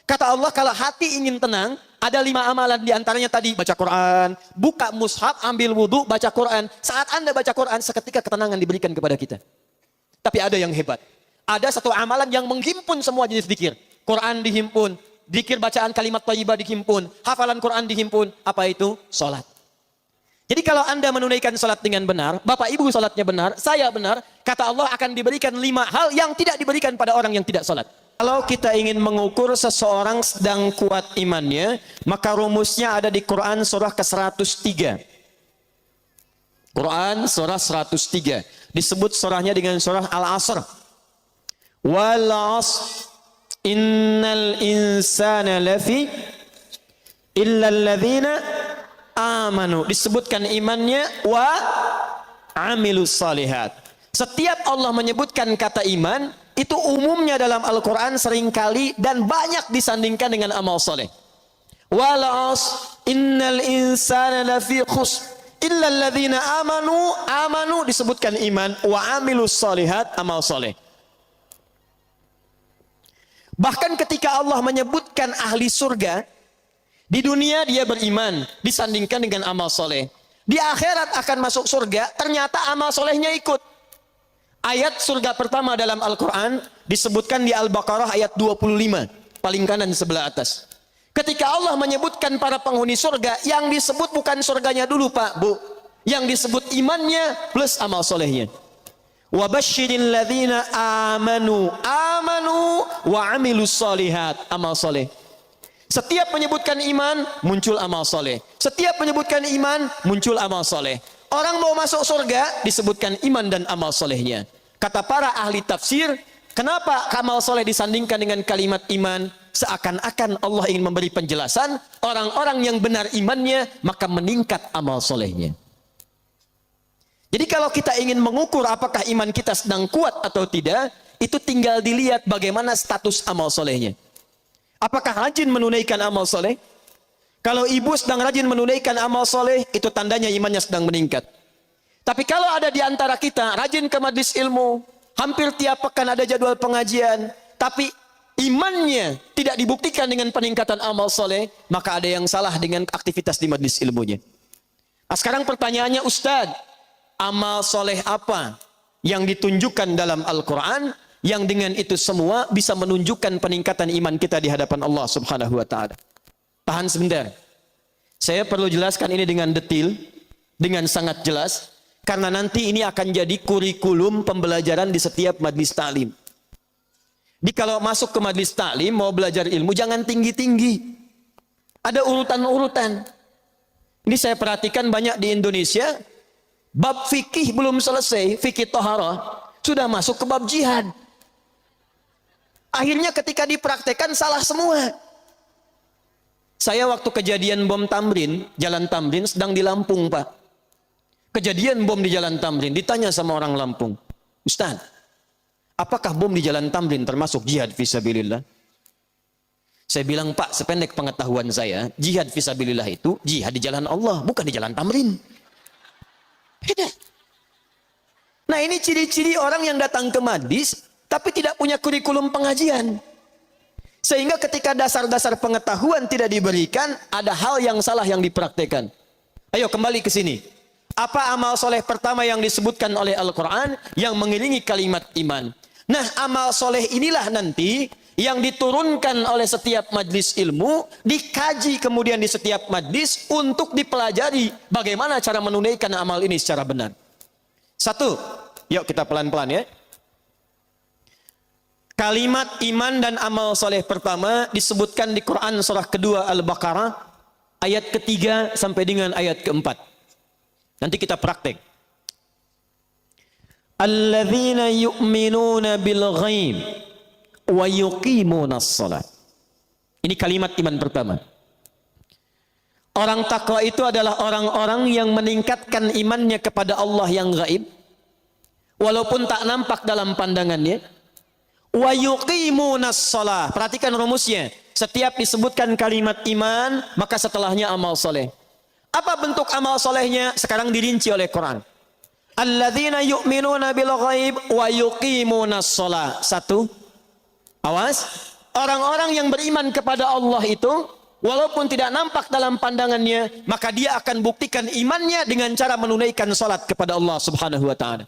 Kata Allah, kalau hati ingin tenang, ada 5 amalan, diantaranya tadi baca Quran, buka mushaf, ambil wudhu, baca Quran. Saat Anda baca Quran, seketika ketenangan diberikan kepada kita. Tapi ada yang hebat. Ada satu amalan yang menghimpun semua jenis zikir. Quran dihimpun, zikir bacaan kalimat thayyibah dihimpun, hafalan Quran dihimpun. Apa itu? Salat. Jadi kalau Anda menunaikan salat dengan benar, Bapak Ibu salatnya benar, saya benar, kata Allah akan diberikan 5 hal yang tidak diberikan pada orang yang tidak salat. Kalau kita ingin mengukur seseorang sedang kuat imannya, maka rumusnya ada di Quran surah ke-103. Quran surah 103. Disebut surahnya dengan surah Al-Asr. Wal 'asr innal insana lafi illa alladzina amanu. Disebutkan imannya wa amilus salihat. Setiap Allah menyebutkan kata iman, itu umumnya dalam Al-Quran seringkali dan banyak disandingkan dengan amal soleh. Wal 'asr innal insana lafi khusr illa alladzina amanu disebutkan iman, wa amilus salihat amal soleh. Bahkan ketika Allah menyebutkan ahli surga, di dunia dia beriman, disandingkan dengan amal soleh. Di akhirat akan masuk surga, ternyata amal solehnya ikut. Ayat surga pertama dalam Al-Quran disebutkan di Al-Baqarah ayat 25, paling kanan sebelah atas. Ketika Allah menyebutkan para penghuni surga, yang disebut bukan surganya dulu Pak, Bu. Yang disebut imannya plus amal solehnya. Wa basyiril ladzina amanu wa amilus solihat, amal soleh. Setiap menyebutkan iman, muncul amal soleh. Setiap menyebutkan iman, muncul amal soleh. Orang mau masuk surga, disebutkan iman dan amal solehnya. Kata para ahli tafsir, kenapa amal soleh disandingkan dengan kalimat iman? Seakan-akan Allah ingin memberi penjelasan, orang-orang yang benar imannya, maka meningkat amal solehnya. Jadi kalau kita ingin mengukur apakah iman kita sedang kuat atau tidak, itu tinggal dilihat bagaimana status amal solehnya. Apakah rajin menunaikan amal soleh? Kalau ibu sedang rajin menunaikan amal soleh, itu tandanya imannya sedang meningkat. Tapi kalau ada di antara kita rajin ke majlis ilmu, hampir tiap pekan ada jadwal pengajian, tapi imannya tidak dibuktikan dengan peningkatan amal soleh, maka ada yang salah dengan aktivitas di majlis ilmunya. Nah, sekarang pertanyaannya, Ustadz, amal soleh apa yang ditunjukkan dalam Al-Quran yang dengan itu semua bisa menunjukkan peningkatan iman kita di hadapan Allah Subhanahu wa Ta'ala? Tahan sebentar. Saya perlu jelaskan ini dengan detail, dengan sangat jelas, karena nanti ini akan jadi kurikulum pembelajaran di setiap majlis ta'lim. Jadi kalau masuk ke majlis ta'lim, mau belajar ilmu, jangan tinggi-tinggi. Ada urutan-urutan. Ini saya perhatikan banyak di Indonesia, bab fikih belum selesai, fikih taharah, sudah masuk ke bab jihad. Akhirnya ketika dipraktekkan salah semua. Saya waktu kejadian bom Tamrin, Jalan Tamrin, sedang di Lampung Pak. Kejadian bom di Jalan Tamrin, ditanya sama orang Lampung, Ustaz, apakah bom di Jalan Tamrin termasuk jihad fisabilillah? Saya bilang, Pak, sependek pengetahuan saya, jihad fisabilillah itu jihad di jalan Allah, bukan di Jalan Tamrin. Beda. Nah, ini ciri-ciri orang yang datang ke majlis tapi tidak punya kurikulum pengajian. Sehingga ketika dasar-dasar pengetahuan tidak diberikan, ada hal yang salah yang dipraktekkan. Ayo kembali ke sini. Apa amal soleh pertama yang disebutkan oleh Al-Quran yang mengiringi kalimat iman? Nah, amal soleh inilah nanti yang diturunkan oleh setiap majlis ilmu, dikaji kemudian di setiap majlis untuk dipelajari bagaimana cara menunaikan amal ini secara benar. Satu, yuk kita pelan-pelan ya. Kalimat iman dan amal soleh pertama disebutkan di Quran surah kedua Al-Baqarah ayat ketiga sampai dengan ayat keempat. Nanti kita praktek. Alladzina yu'minuna bil ghaib wa yuqimunas shalah. Ini kalimat iman pertama. Orang takwa itu adalah orang-orang yang meningkatkan imannya kepada Allah yang gaib, walaupun tak nampak dalam pandangannya. Wa yuqimunas shalah. Perhatikan rumusnya. Setiap disebutkan kalimat iman, maka setelahnya amal soleh. Apa bentuk amal solehnya? Sekarang dirinci oleh Quran. Alladzina yu'minuna bil ghaib wa yuqimunas shalah. Satu. Awas. Orang-orang yang beriman kepada Allah itu, walaupun tidak nampak dalam pandangannya, maka dia akan buktikan imannya dengan cara menunaikan salat kepada Allah Subhanahu wa taala.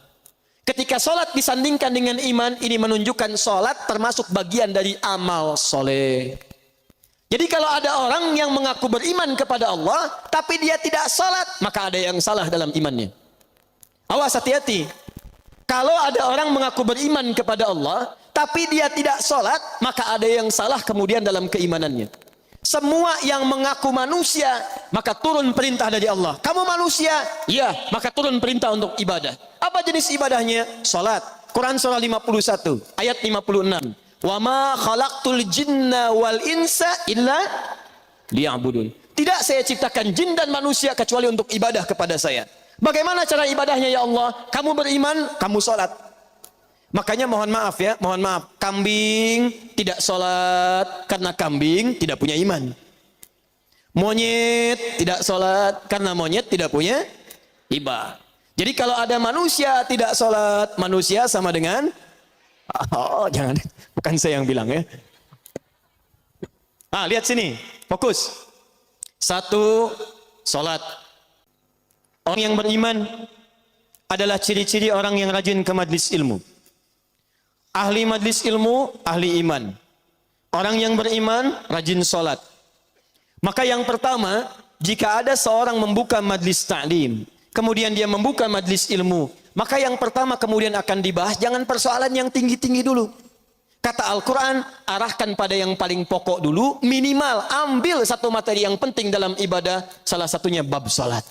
Ketika salat disandingkan dengan iman, ini menunjukkan salat termasuk bagian dari amal soleh. Jadi kalau ada orang yang mengaku beriman kepada Allah, tapi dia tidak salat, maka ada yang salah dalam imannya. Awas, hati-hati. Kalau ada orang mengaku beriman kepada Allah, tapi dia tidak sholat, maka ada yang salah kemudian dalam keimanannya. Semua yang mengaku manusia, maka turun perintah dari Allah. Kamu manusia? Ya, maka turun perintah untuk ibadah. Apa jenis ibadahnya? Sholat. Quran surah 51, ayat 56. Wa ma khalaqtul jinna wal insa illa liya'budun. Tidak saya ciptakan jin dan manusia kecuali untuk ibadah kepada saya. Bagaimana cara ibadahnya ya Allah? Kamu beriman, kamu sholat. Makanya mohon maaf ya, mohon maaf. Kambing tidak sholat karena kambing tidak punya iman. Monyet tidak sholat karena monyet tidak punya iman. Jadi kalau ada manusia tidak sholat, manusia sama dengan, oh jangan, bukan saya yang bilang ya. Lihat sini, fokus. Satu, sholat. Orang yang beriman adalah ciri-ciri orang yang rajin ke majlis ilmu. Ahli majlis ilmu, ahli iman. Orang yang beriman, rajin sholat. Maka yang pertama, jika ada seorang membuka majlis ta'lim, kemudian dia membuka majlis ilmu, maka yang pertama kemudian akan dibahas, jangan persoalan yang tinggi-tinggi dulu. Kata Al-Quran, arahkan pada yang paling pokok dulu, minimal ambil satu materi yang penting dalam ibadah, salah satunya bab sholat.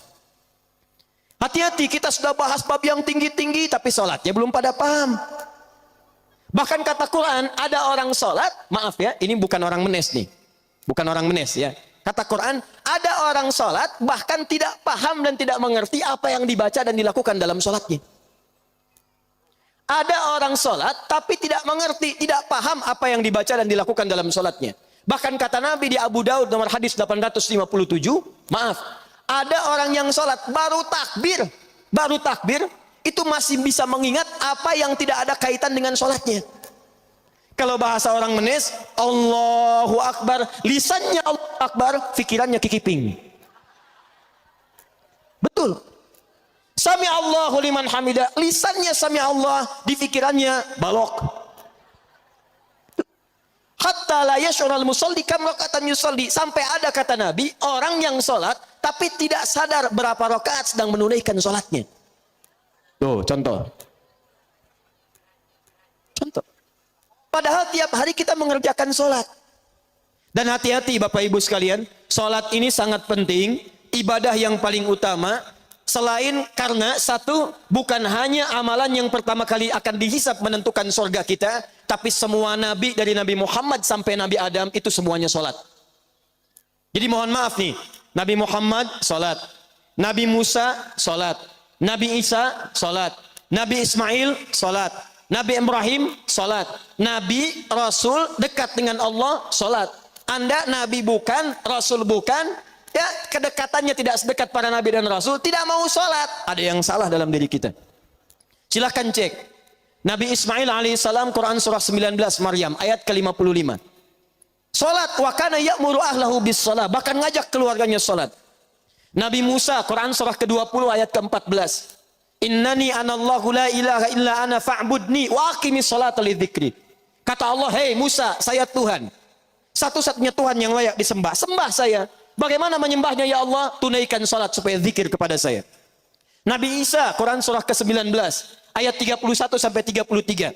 Hati-hati, kita sudah bahas bab yang tinggi-tinggi, tapi sholatnya belum pada paham. Bahkan kata Quran, ada orang sholat, maaf ya, ini bukan orang menes nih. Bukan orang menes ya. Kata Quran, ada orang sholat, bahkan tidak paham dan tidak mengerti apa yang dibaca dan dilakukan dalam sholatnya. Ada orang sholat, tapi tidak mengerti, tidak paham apa yang dibaca dan dilakukan dalam sholatnya. Bahkan kata Nabi di Abu Daud nomor hadis 857, maaf, ada orang yang sholat baru takbir, itu masih bisa mengingat apa yang tidak ada kaitan dengan sholatnya. Kalau bahasa orang menes, Allahu Akbar, lisannya Allahu Akbar, pikirannya kikiping. Betul. Sami Allahu liman hamidah, lisannya sami Allah, di pikirannya balok. Hatta la yash'urul musalli kam raka'atan yusalli, sampai ada kata Nabi, orang yang sholat tapi tidak sadar berapa rakaat sedang menunaikan sholatnya. Tuh, contoh. Padahal tiap hari kita mengerjakan sholat. Dan hati-hati Bapak Ibu sekalian, sholat ini sangat penting, ibadah yang paling utama. Selain karena satu, bukan hanya amalan yang pertama kali akan dihisap menentukan surga kita, tapi semua nabi dari Nabi Muhammad sampai Nabi Adam itu semuanya sholat. Jadi mohon maaf nih, Nabi Muhammad sholat, Nabi Musa sholat, Nabi Isa sholat, Nabi Ismail sholat, Nabi Ibrahim sholat, Nabi Rasul dekat dengan Allah sholat. Anda Nabi bukan, Rasul bukan, ya kedekatannya tidak sedekat para Nabi dan Rasul, tidak mau sholat. Ada yang salah dalam diri kita. Silahkan cek Nabi Ismail alaihissalam, Quran surah 19 Maryam ayat ke-55. Sholat, wa kana ya'muru ahlahu bis sholat, bahkan ngajak keluarganya sholat. Nabi Musa, Quran surah ke-20 ayat ke-14. Innani anallahu la ilaha illa ana fa'budni wa aqimis sholata lidzikri. Kata Allah, hei Musa, saya Tuhan. Satu-satunya Tuhan yang layak disembah. Sembah saya. Bagaimana menyembahnya ya Allah? Tunaikan salat supaya zikir kepada saya. Nabi Isa, Quran surah ke-19 ayat 31 sampai 33.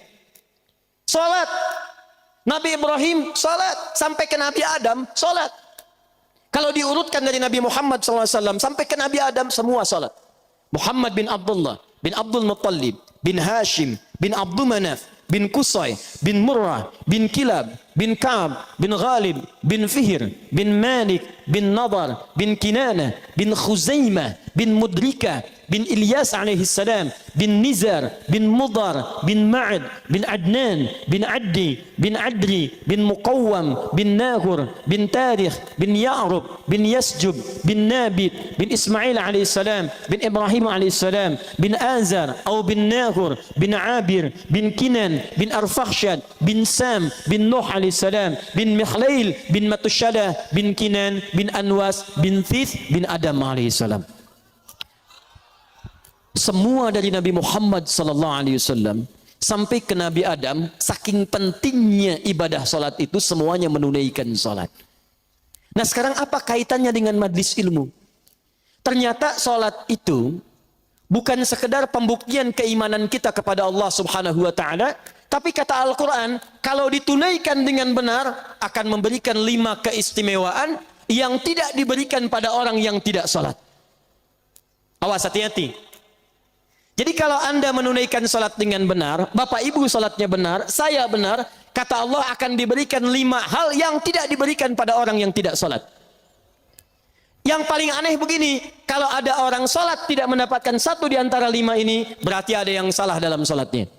Salat. Nabi Ibrahim salat sampai ke Nabi Adam salat. Kalau diurutkan dari Nabi Muhammad SAW sampai ke Nabi Adam semua salat. Muhammad bin Abdullah bin Abdul Muttalib bin Hashim bin Abdul Manaf bin Qusay bin Murrah bin Kilab bin Ka'ab bin Ghalib bin Fihr bin Malik bin Nadar bin Kinana bin Khuzaimah bin Mudrika bin Ilyas alaihi salam bin Nizar bin Mudar bin Ma'ad bin Adnan bin Addi bin Adri bin Muqawwam bin Naghur bin Tarikh bin Ya'rub bin Yasjub bin Nabit bin Ismail alaihi salam bin Ibrahim alaihi salam bin Azar atau bin Naghur bin Abir bin Kinan bin Arfakhshad bin Sam bin Nuh alaihissalam, bin Mikhlail, bin Matushada, bin Kinan, bin Anwas, bin Thith, bin Adam alaihissalam. Semua dari Nabi Muhammad sallallahu alaihi wasallam sampai ke Nabi Adam, saking pentingnya ibadah salat itu, semuanya menunaikan salat. Nah, sekarang apa kaitannya dengan majlis ilmu? Ternyata salat itu bukan sekedar pembuktian keimanan kita kepada Allah Subhanahu wa taala, tapi kata Al-Qur'an, kalau ditunaikan dengan benar akan memberikan 5 keistimewaan yang tidak diberikan pada orang yang tidak salat. Awas, hati-hati. Jadi kalau Anda menunaikan salat dengan benar, Bapak Ibu salatnya benar, saya benar, kata Allah akan diberikan 5 hal yang tidak diberikan pada orang yang tidak salat. Yang paling aneh begini, kalau ada orang salat tidak mendapatkan 1 di antara 5 ini, berarti ada yang salah dalam salatnya.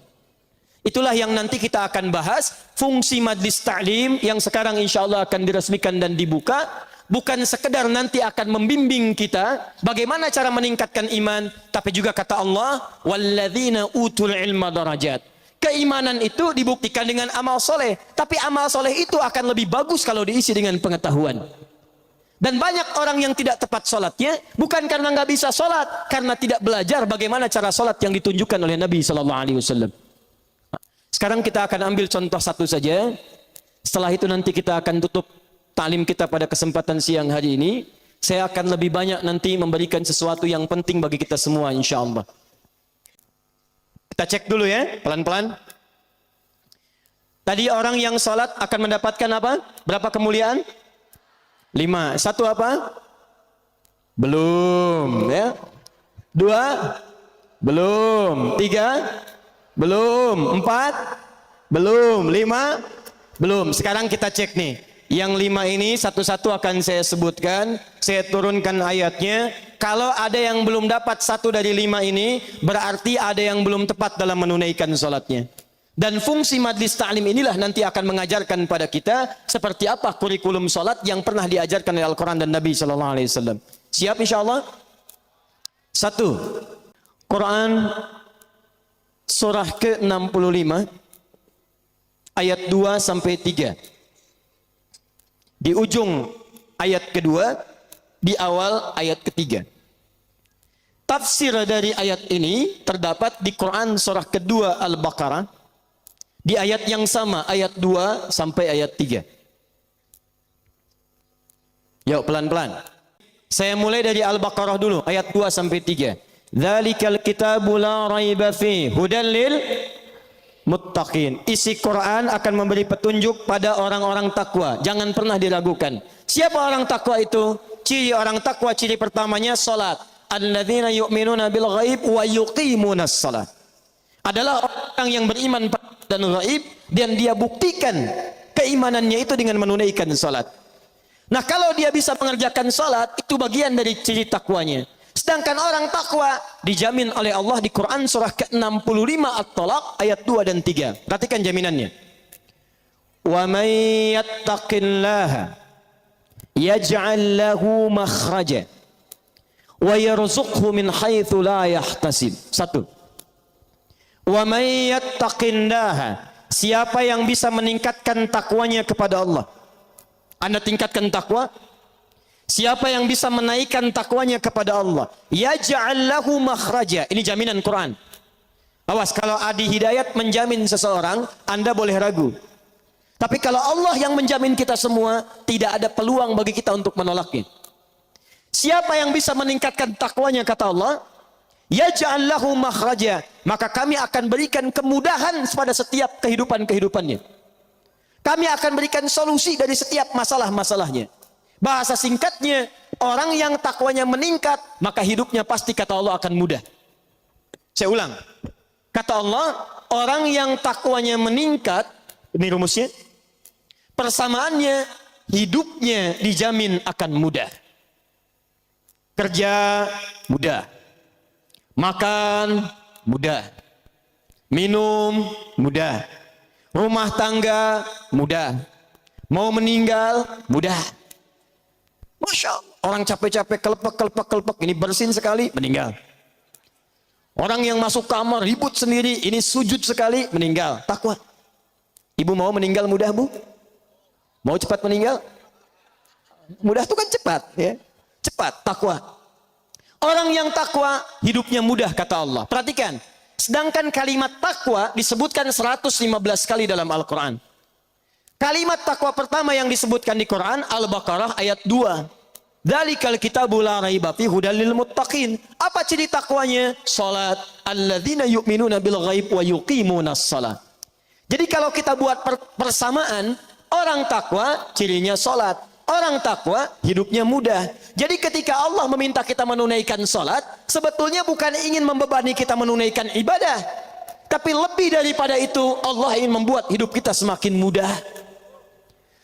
Itulah yang nanti kita akan bahas, fungsi majlis ta'lim yang sekarang insya Allah akan diresmikan dan dibuka. Bukan sekedar nanti akan membimbing kita bagaimana cara meningkatkan iman, tapi juga kata Allah, walladzina utul ilma darajat. Keimanan itu dibuktikan dengan amal soleh, tapi amal soleh itu akan lebih bagus kalau diisi dengan pengetahuan. Dan banyak orang yang tidak tepat sholatnya bukan karena nggak bisa sholat, karena tidak belajar bagaimana cara sholat yang ditunjukkan oleh Nabi Sallallahu Alaihi Wasallam. Sekarang kita akan ambil contoh satu saja. Setelah itu nanti kita akan tutup ta'lim kita pada kesempatan siang hari ini. Saya akan lebih banyak nanti memberikan sesuatu yang penting bagi kita semua insya Allah. Kita cek dulu ya, pelan-pelan. Tadi orang yang sholat akan mendapatkan apa? Berapa kemuliaan? 5. 1 apa? Belum ya. 2? Belum. 3? Belum. 4? Belum. 5? Belum. Sekarang kita cek nih. Yang 5 ini satu-satu akan saya sebutkan, saya turunkan ayatnya. Kalau ada yang belum dapat 1 dari 5 ini, berarti ada yang belum tepat dalam menunaikan sholatnya. Dan fungsi majlis ta'lim inilah nanti akan mengajarkan pada kita seperti apa kurikulum sholat yang pernah diajarkan oleh Al-Quran dan Nabi Sallallahu Alaihi Wasallam. Siap insya Allah? 1. Quran surah ke-65 ayat 2 sampai 3. Di ujung ayat kedua, di awal ayat ketiga. Tafsir dari ayat ini terdapat di Quran surah kedua Al-Baqarah, di ayat yang sama, ayat 2 sampai ayat 3. Yuk pelan-pelan. Saya mulai dari Al-Baqarah dulu, ayat 2 sampai 3. Dzalikal kitabu la raiba fi hudan lil muttaqin. Isi Quran akan memberi petunjuk pada orang-orang takwa. Jangan pernah diragukan. Siapa orang takwa itu? Ciri orang takwa, ciri pertamanya salat. Alladzina yu'minuna bil ghaib wa yuqimunas salat. Adalah orang yang beriman dan ghaib dan dia buktikan keimanannya itu dengan menunaikan salat. Nah, kalau dia bisa mengerjakan salat, itu bagian dari ciri takwanya. Sedangkan orang takwa dijamin oleh Allah di Quran surah ke-65 At-Talaq ayat 2 dan 3. Perhatikan jaminannya. Wa may yattaqillaha yaj'al lahu makhraja wa yarzuqhu min haitsu la yahtasib. 1. Wa may yattaqillaha, siapa yang bisa meningkatkan takwanya kepada Allah. Anda tingkatkan takwa. Siapa yang bisa menaikkan takwanya kepada Allah, yaj'al lahu makhraja. Ini jaminan Quran. Awas, kalau Adi Hidayat menjamin seseorang, Anda boleh ragu. Tapi kalau Allah yang menjamin kita semua, tidak ada peluang bagi kita untuk menolaknya. Siapa yang bisa meningkatkan takwanya, kata Allah, yaj'al lahu makhraja, maka kami akan berikan kemudahan pada setiap kehidupannya. Kami akan berikan solusi dari setiap masalah-masalahnya. Bahasa singkatnya, orang yang takwanya meningkat, maka hidupnya pasti kata Allah akan mudah. Saya ulang. Kata Allah, orang yang takwanya meningkat, ini rumusnya, persamaannya, hidupnya dijamin akan mudah. Kerja mudah. Makan mudah. Minum mudah. Rumah tangga mudah. Mau meninggal mudah. Masya Allah. Orang capek-capek, kelepek, ini bersin sekali, meninggal. Orang yang masuk kamar, ribut sendiri, ini sujud sekali, meninggal. Takwa. Ibu mau meninggal mudah, Bu? Mau cepat meninggal? Mudah itu kan cepat, ya. Cepat, takwa. Orang yang takwa hidupnya mudah kata Allah. Perhatikan, sedangkan kalimat takwa disebutkan 115 kali dalam Al-Quran. Kalimat takwa pertama yang disebutkan di Quran Al-Baqarah ayat 2. Dzalikal kitabu la raiba fihi hudal lil muttaqin. Apa ciri takwanya? Salat, alladzina yu'minuna bil ghaib wa yuqimunas shalah. Jadi kalau kita buat persamaan, orang takwa cirinya salat. Orang takwa hidupnya mudah. Jadi ketika Allah meminta kita menunaikan salat, sebetulnya bukan ingin membebani kita menunaikan ibadah. Tapi lebih daripada itu, Allah ingin membuat hidup kita semakin mudah.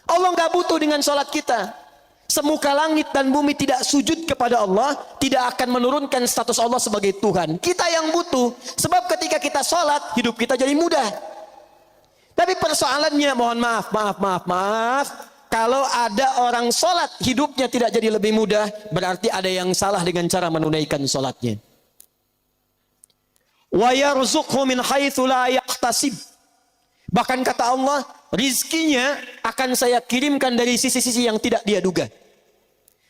Allah nggak butuh dengan salat kita. Semuka langit dan bumi tidak sujud kepada Allah, tidak akan menurunkan status Allah sebagai Tuhan. Kita yang butuh. Sebab ketika kita salat, hidup kita jadi mudah. Tapi persoalannya, mohon maaf. Kalau ada orang sholat hidupnya tidak jadi lebih mudah, berarti ada yang salah dengan cara menunaikan sholatnya. Wa yarzuqhu min haitsu la yahtasib. Bahkan kata Allah, rizkinya akan saya kirimkan dari sisi-sisi yang tidak dia duga.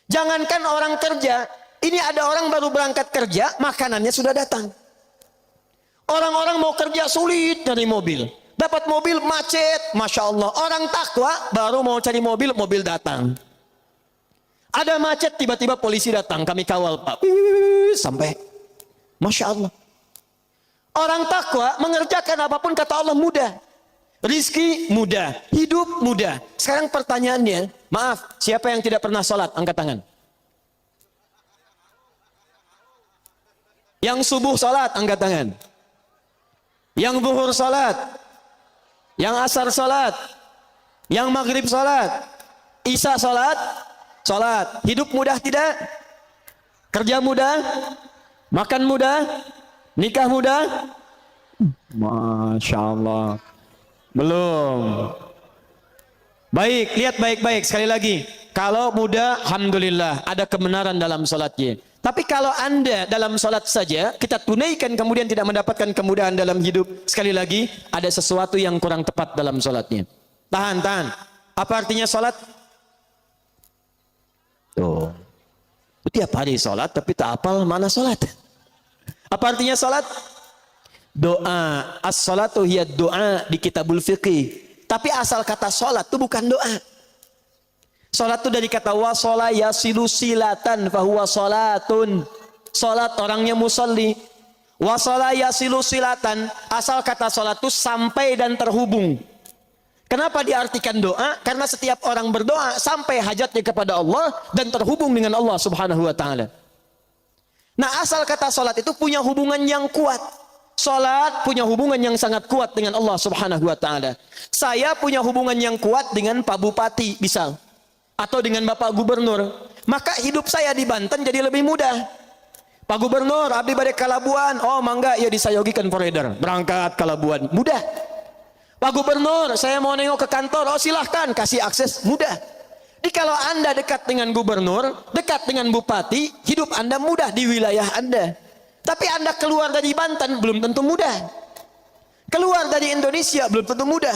Jangankan orang kerja, ini ada orang baru berangkat kerja, makanannya sudah datang. Orang-orang mau kerja sulit dari mobil. Dapat mobil macet, Masya Allah. Orang takwa baru mau cari mobil, mobil datang. Ada macet, tiba-tiba polisi datang. Kami kawal Pak. Sampai. Masya Allah. Orang takwa mengerjakan apapun kata Allah mudah. Rizki mudah. Hidup mudah. Sekarang pertanyaannya, maaf, siapa yang tidak pernah sholat? Angkat tangan. Yang subuh sholat, angkat tangan. Yang zuhur sholat. Yang asar sholat, yang maghrib sholat, isya sholat, hidup mudah tidak? Kerja mudah, makan mudah, nikah mudah? Masya Allah, belum. Baik, lihat baik-baik sekali lagi. Kalau mudah, alhamdulillah ada kebenaran dalam sholatnya. Tapi kalau Anda dalam sholat saja, kita tunaikan kemudian tidak mendapatkan kemudahan dalam hidup. Sekali lagi, ada sesuatu yang kurang tepat dalam sholatnya. Tahan. Apa artinya sholat? Tuh. Tiap hari sholat, tapi tak hafal mana sholat. Apa artinya sholat? Doa. As-sholatu hiya doa di kitabul fiqih. Tapi asal kata sholat itu bukan doa. Salat itu dari kata wasala yasilu silatan fahuwa salatun. Salat orangnya musalli. Wasala yasilu silatan, asal kata salat itu sampai dan terhubung. Kenapa diartikan doa? Karena setiap orang berdoa sampai hajatnya kepada Allah dan terhubung dengan Allah Subhanahu wa taala. Nah, asal kata salat itu punya hubungan yang kuat. Salat punya hubungan yang sangat kuat dengan Allah Subhanahu wa taala. Saya punya hubungan yang kuat dengan Pak Bupati misal. Atau dengan Bapak Gubernur, maka hidup saya di Banten jadi lebih mudah. Pak Gubernur, abdi bade ka Labuan, oh mangga ya disayogikan foreigner, berangkat ke Labuan, mudah. Pak Gubernur, saya mau nengok ke kantor, oh silahkan, kasih akses, mudah. Jadi kalau Anda dekat dengan Gubernur, dekat dengan Bupati, hidup Anda mudah di wilayah Anda. Tapi Anda keluar dari Banten, belum tentu mudah. Keluar dari Indonesia, belum tentu mudah.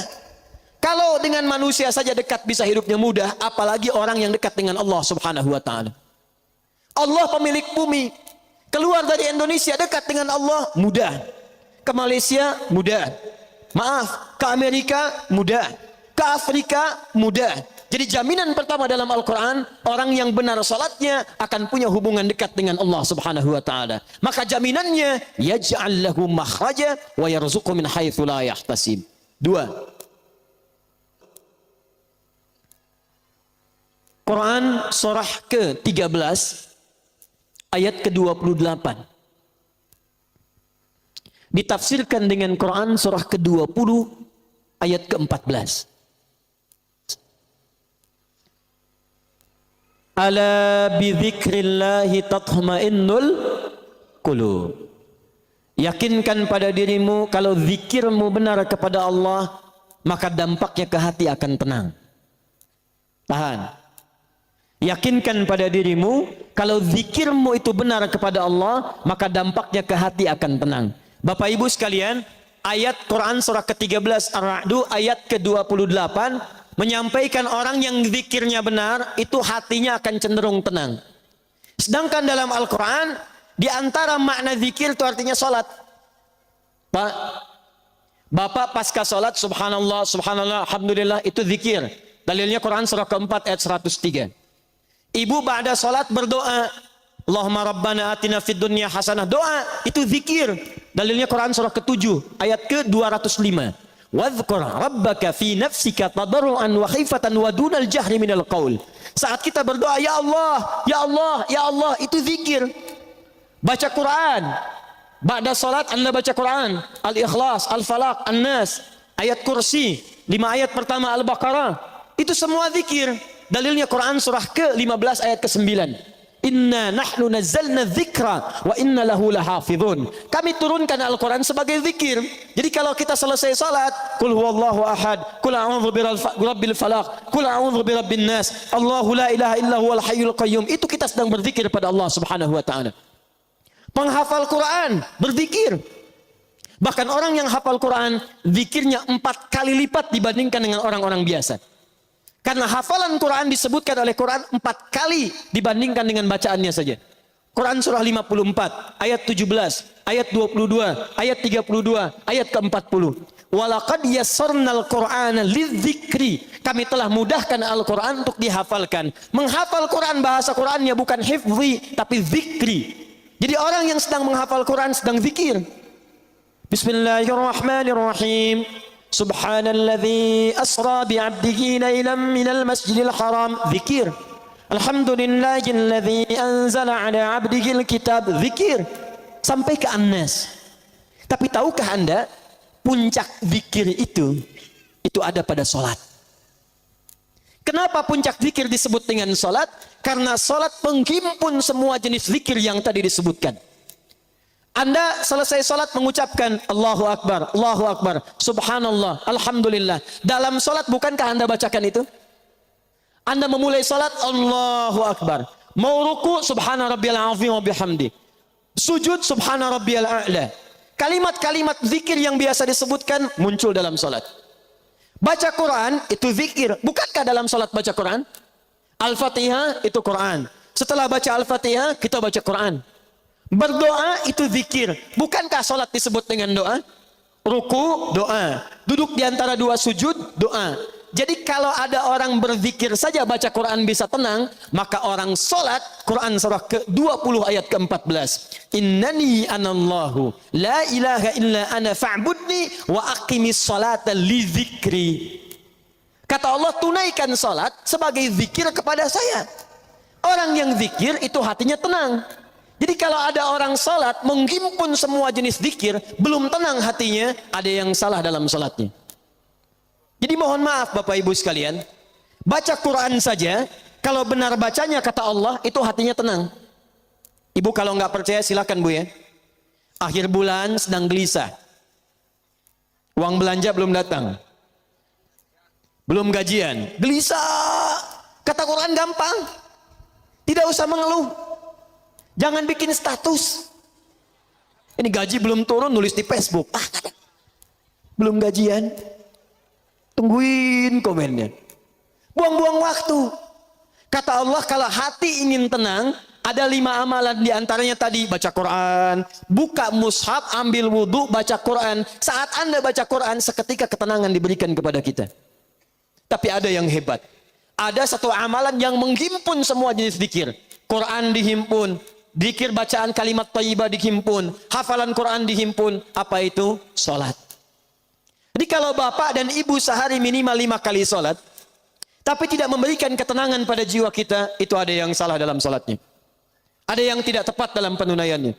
Kalau dengan manusia saja dekat bisa hidupnya mudah, apalagi orang yang dekat dengan Allah Subhanahu wa taala. Allah pemilik bumi. Keluar dari Indonesia dekat dengan Allah mudah. Ke Malaysia mudah. Maaf, ke Amerika mudah. Ke Afrika mudah. Jadi jaminan pertama dalam Al-Qur'an, orang yang benar salatnya akan punya hubungan dekat dengan Allah Subhanahu wa taala. Maka jaminannya yaj'al lahu makhraja wa yarzuqhu min haitsu la yahtasib. 2. Quran surah ke-13 ayat ke-28 ditafsirkan dengan Quran surah ke-20 ayat ke-14. Ala bidzikrillahi tatma'innul qulub. Yakinkan pada dirimu kalau zikirmu benar kepada Allah, maka dampaknya ke hati akan tenang. Tahan. Yakinkan pada dirimu, kalau zikirmu itu benar kepada Allah, maka dampaknya ke hati akan tenang. Bapak Ibu sekalian, ayat Quran surah ke-13 Ar-Ra'd ayat ke-28 menyampaikan orang yang zikirnya benar, itu hatinya akan cenderung tenang. Sedangkan dalam Al-Quran, di antara makna zikir itu artinya sholat. Pak, Bapak pasca sholat, subhanallah, subhanallah, alhamdulillah, itu zikir. Dalilnya Quran surah keempat ayat 103. Ibu ba'da sholat berdoa, Allahumma rabbana atina fid dunya hasanah. Doa, itu zikir. Dalilnya Quran surah ke-7 ayat ke-205. Wadhkur rabbaka fi nafsika tadarruan wa khifatan wa dunal jahri minal qaul. Saat kita berdoa, ya Allah, ya Allah, ya Allah, itu zikir. Baca Quran. Ba'da salat Anda baca Quran. Al-Ikhlas, Al-Falaq, An-Nas, ayat kursi, 5 ayat pertama Al-Baqarah. Itu semua zikir. Dalilnya Quran surah ke-15 ayat ke-9. Inna nahnu nazzalna dzikra wa inna lahu lahafizun. Kami turunkan Al-Quran sebagai zikir. Jadi kalau kita selesai salat, qul huwallahu ahad, qul a'udzu birabbil falaq, qul a'udzu birabbin nas, Allahu la ilaha illa huwal hayyul qayyum, itu kita sedang berzikir pada Allah Subhanahu wa taala. Penghafal Quran berzikir. Bahkan orang yang hafal Quran, zikirnya 4 kali lipat dibandingkan dengan orang-orang biasa. Karena hafalan Quran disebutkan oleh Quran 4 kali dibandingkan dengan bacaannya saja. Quran surah 54, ayat 17, ayat 22, ayat 32, ayat ke-40. Walaqad yassarnal Qur'ana lidzikri. Kami telah mudahkan Al-Quran untuk dihafalkan. Menghafal Quran, bahasa Qurannya bukan hifzi, tapi zikri. Jadi orang yang sedang menghafal Quran sedang zikir. Bismillahirrahmanirrahim. Subhanalladzi asra bi'abdihi lailan minal masjidil haram, zikir. Alhamdulillahilladzi anzala ala 'abdihil kitab, zikir. Sampai ke An-Nas. Tapi tahukah Anda, puncak zikir itu ada pada salat. Kenapa puncak zikir disebut dengan salat? Karena salat menghimpun semua jenis zikir yang tadi disebutkan. Anda selesai salat mengucapkan Allahu Akbar, Allahu Akbar, Subhanallah, Alhamdulillah. Dalam salat bukankah Anda bacakan itu? Anda memulai salat Allahu Akbar. Mau ruku Subhana rabbiyal azim wa bihamdi. Sujud Subhana rabbiyal a'la. Kalimat-kalimat zikir yang biasa disebutkan muncul dalam salat. Baca Quran itu zikir. Bukankah dalam salat baca Quran? Al-Fatihah itu Quran. Setelah baca Al-Fatihah kita baca Quran. Berdoa itu zikir. Bukankah salat disebut dengan doa? Ruku, doa. Duduk di antara 2 sujud, doa. Jadi kalau ada orang berzikir saja baca Quran bisa tenang, maka orang salat, Quran surah ke-20 ayat ke-14. Innani anallahu la ilaha illa ana fa'budni wa aqimis salata li zikri. Kata Allah, tunaikan salat sebagai zikir kepada saya. Orang yang zikir itu hatinya tenang. Jadi kalau ada orang salat menghimpun semua jenis zikir, belum tenang hatinya, ada yang salah dalam salatnya. Jadi mohon maaf Bapak Ibu sekalian, baca Quran saja, kalau benar bacanya kata Allah, itu hatinya tenang. Ibu kalau nggak percaya silakan Bu ya. Akhir bulan sedang gelisah. Uang belanja belum datang. Belum gajian. Gelisah. Kata Quran gampang. Tidak usah mengeluh. Jangan bikin status. Ini gaji belum turun, nulis di Facebook. Belum gajian. Tungguin komennya. Buang-buang waktu. Kata Allah, kalau hati ingin tenang, ada 5 amalan, di antaranya tadi baca Quran, buka mushaf, ambil wudhu, baca Quran. Saat Anda baca Quran, seketika ketenangan diberikan kepada kita. Tapi ada yang hebat. Ada satu amalan yang menghimpun semua jenis zikir. Quran dihimpun, zikir bacaan kalimat thayyibah dihimpun, hafalan Quran dihimpun. Apa itu? Salat. Jadi kalau bapak dan ibu sehari minimal 5 kali salat, tapi tidak memberikan ketenangan pada jiwa kita, itu ada yang salah dalam salatnya. Ada yang tidak tepat dalam penunaiannya.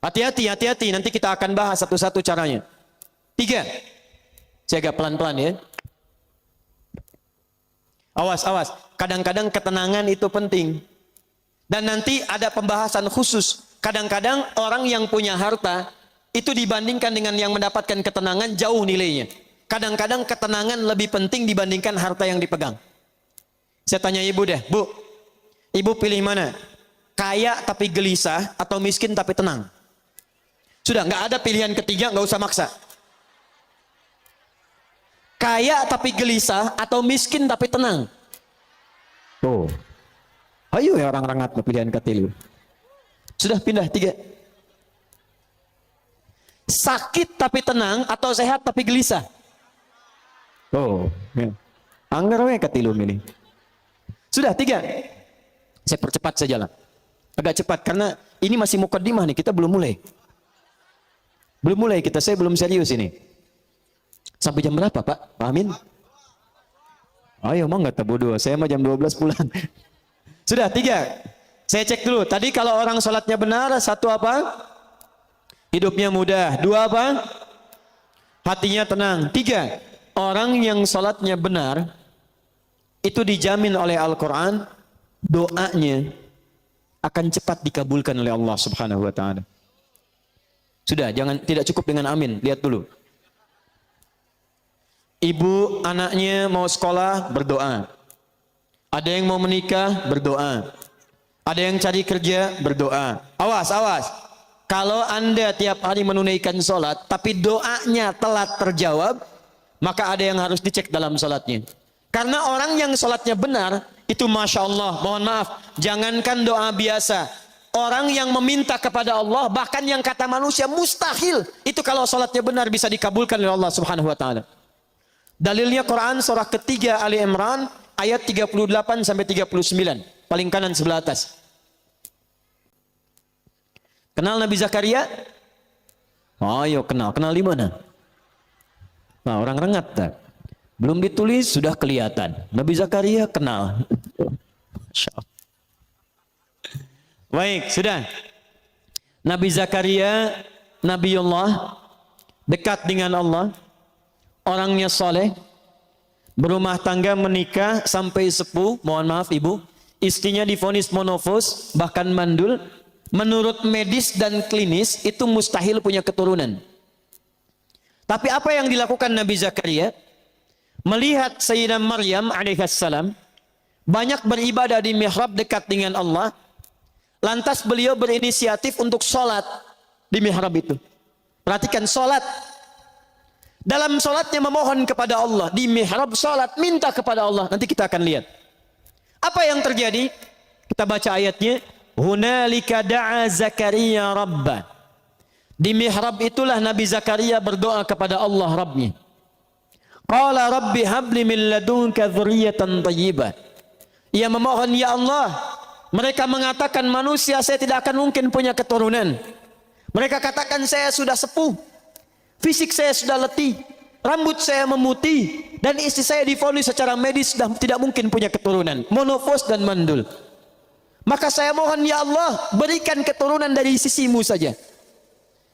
Hati-hati, hati-hati. Nanti kita akan bahas satu-satu caranya. 3. Saya agak pelan-pelan ya. Awas, awas. Kadang-kadang ketenangan itu penting. Dan nanti ada pembahasan khusus. Kadang-kadang orang yang punya harta itu dibandingkan dengan yang mendapatkan ketenangan jauh nilainya. Kadang-kadang ketenangan lebih penting dibandingkan harta yang dipegang. Saya tanya ibu deh, Bu, ibu pilih mana? Kaya tapi gelisah atau miskin tapi tenang? Sudah, nggak ada pilihan ketiga, nggak usah maksa. Kaya tapi gelisah atau miskin tapi tenang? Oh. Ayo ya orang rangat pilihan katilu. Sudah pindah 3. Sakit tapi tenang atau sehat tapi gelisah? Oh. Ya. Anggar we katilu milih. Sudah 3. Saya percepat saja lah. Agak cepat karena ini masih mukaddimah nih, kita belum mulai. Belum mulai kita, saya belum serius ini. Sampai jam berapa Pak? Pak Amin? Ayo mah nggak bodoh, saya mah jam 12 pulang. Sudah 3. Saya cek dulu. Tadi kalau orang sholatnya benar, 1 apa? Hidupnya mudah. 2 apa? Hatinya tenang. 3. Orang yang sholatnya benar, itu dijamin oleh Al-Quran, doanya akan cepat dikabulkan oleh Allah Subhanahu wa Ta'ala. Sudah, jangan, tidak cukup dengan amin. Lihat dulu. Ibu anaknya mau sekolah, berdoa. Ada yang mau menikah, berdoa. Ada yang cari kerja, berdoa. Awas, awas. Kalau Anda tiap hari menunaikan sholat, tapi doanya telat terjawab, maka ada yang harus dicek dalam sholatnya. Karena orang yang sholatnya benar, itu Masya Allah, mohon maaf, jangankan doa biasa. Orang yang meminta kepada Allah, bahkan yang kata manusia mustahil, itu kalau sholatnya benar bisa dikabulkan oleh Allah Subhanahu wa Ta'ala. Dalilnya Quran surah ketiga Ali Imran ayat 38 sampai 39, paling kanan sebelah atas. Kenal Nabi Zakaria? Ayo kenal. Kenal di mana? Nah, orang rengat tak? Belum ditulis sudah kelihatan. Nabi Zakaria kenal. Baik, sudah. Nabi Zakaria, Nabiullah, dekat dengan Allah. Orangnya soleh, berumah tangga, menikah sampai sepuh. Mohon maaf ibu, istrinya divonis monofos bahkan mandul. Menurut medis dan klinis itu mustahil punya keturunan. Tapi apa yang dilakukan Nabi Zakaria? Melihat Sayyidah Maryam alaihissalam banyak beribadah di mihrab dekat dengan Allah, lantas beliau berinisiatif untuk sholat di mihrab itu. Perhatikan, sholat. Dalam sholatnya memohon kepada Allah. Di mihrab sholat, minta kepada Allah. Nanti kita akan lihat. Apa yang terjadi? Kita baca ayatnya. Hunalika da'a Zakaria Rabbah. Di mihrab itulah Nabi Zakaria berdoa kepada Allah Rabbnya. Qala Rabbi habli min ladunka dzurriyyatan thayyibah. Ia memohon, ya Allah. Mereka mengatakan manusia saya tidak akan mungkin punya keturunan. Mereka katakan saya sudah sepuh. Fisik saya sudah letih, rambut saya memutih, dan istri saya divonis secara medis sudah tidak mungkin punya keturunan, monofos dan mandul. Maka saya mohon ya Allah, berikan keturunan dari sisimu saja.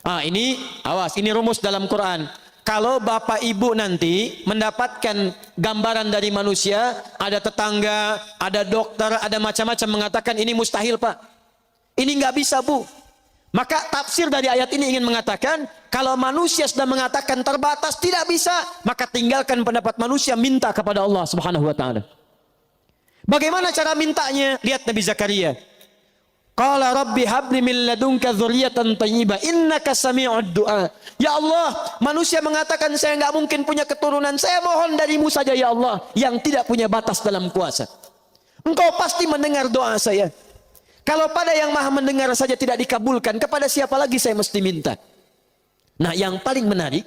Ini awas, ini rumus dalam Quran. Kalau bapak ibu nanti mendapatkan gambaran dari manusia, ada tetangga, ada dokter, ada macam-macam mengatakan ini mustahil Pak, ini nggak bisa Bu. Maka tafsir dari ayat ini ingin mengatakan, kalau manusia sudah mengatakan terbatas, tidak bisa, maka tinggalkan pendapat manusia, minta kepada Allah Subhanahu wa Ta'ala. Bagaimana cara mintanya? Lihat Nabi Zakaria. Qala Rabbi habli min ladunka dzurriyyatan thayyibah innaka sami'ud du'a. Ya Allah, manusia mengatakan saya enggak mungkin punya keturunan. Saya mohon darimu saja ya Allah, yang tidak punya batas dalam kuasa. Engkau pasti mendengar doa saya. Kalau pada yang maha mendengar saja tidak dikabulkan, kepada siapa lagi saya mesti minta? Nah, yang paling menarik,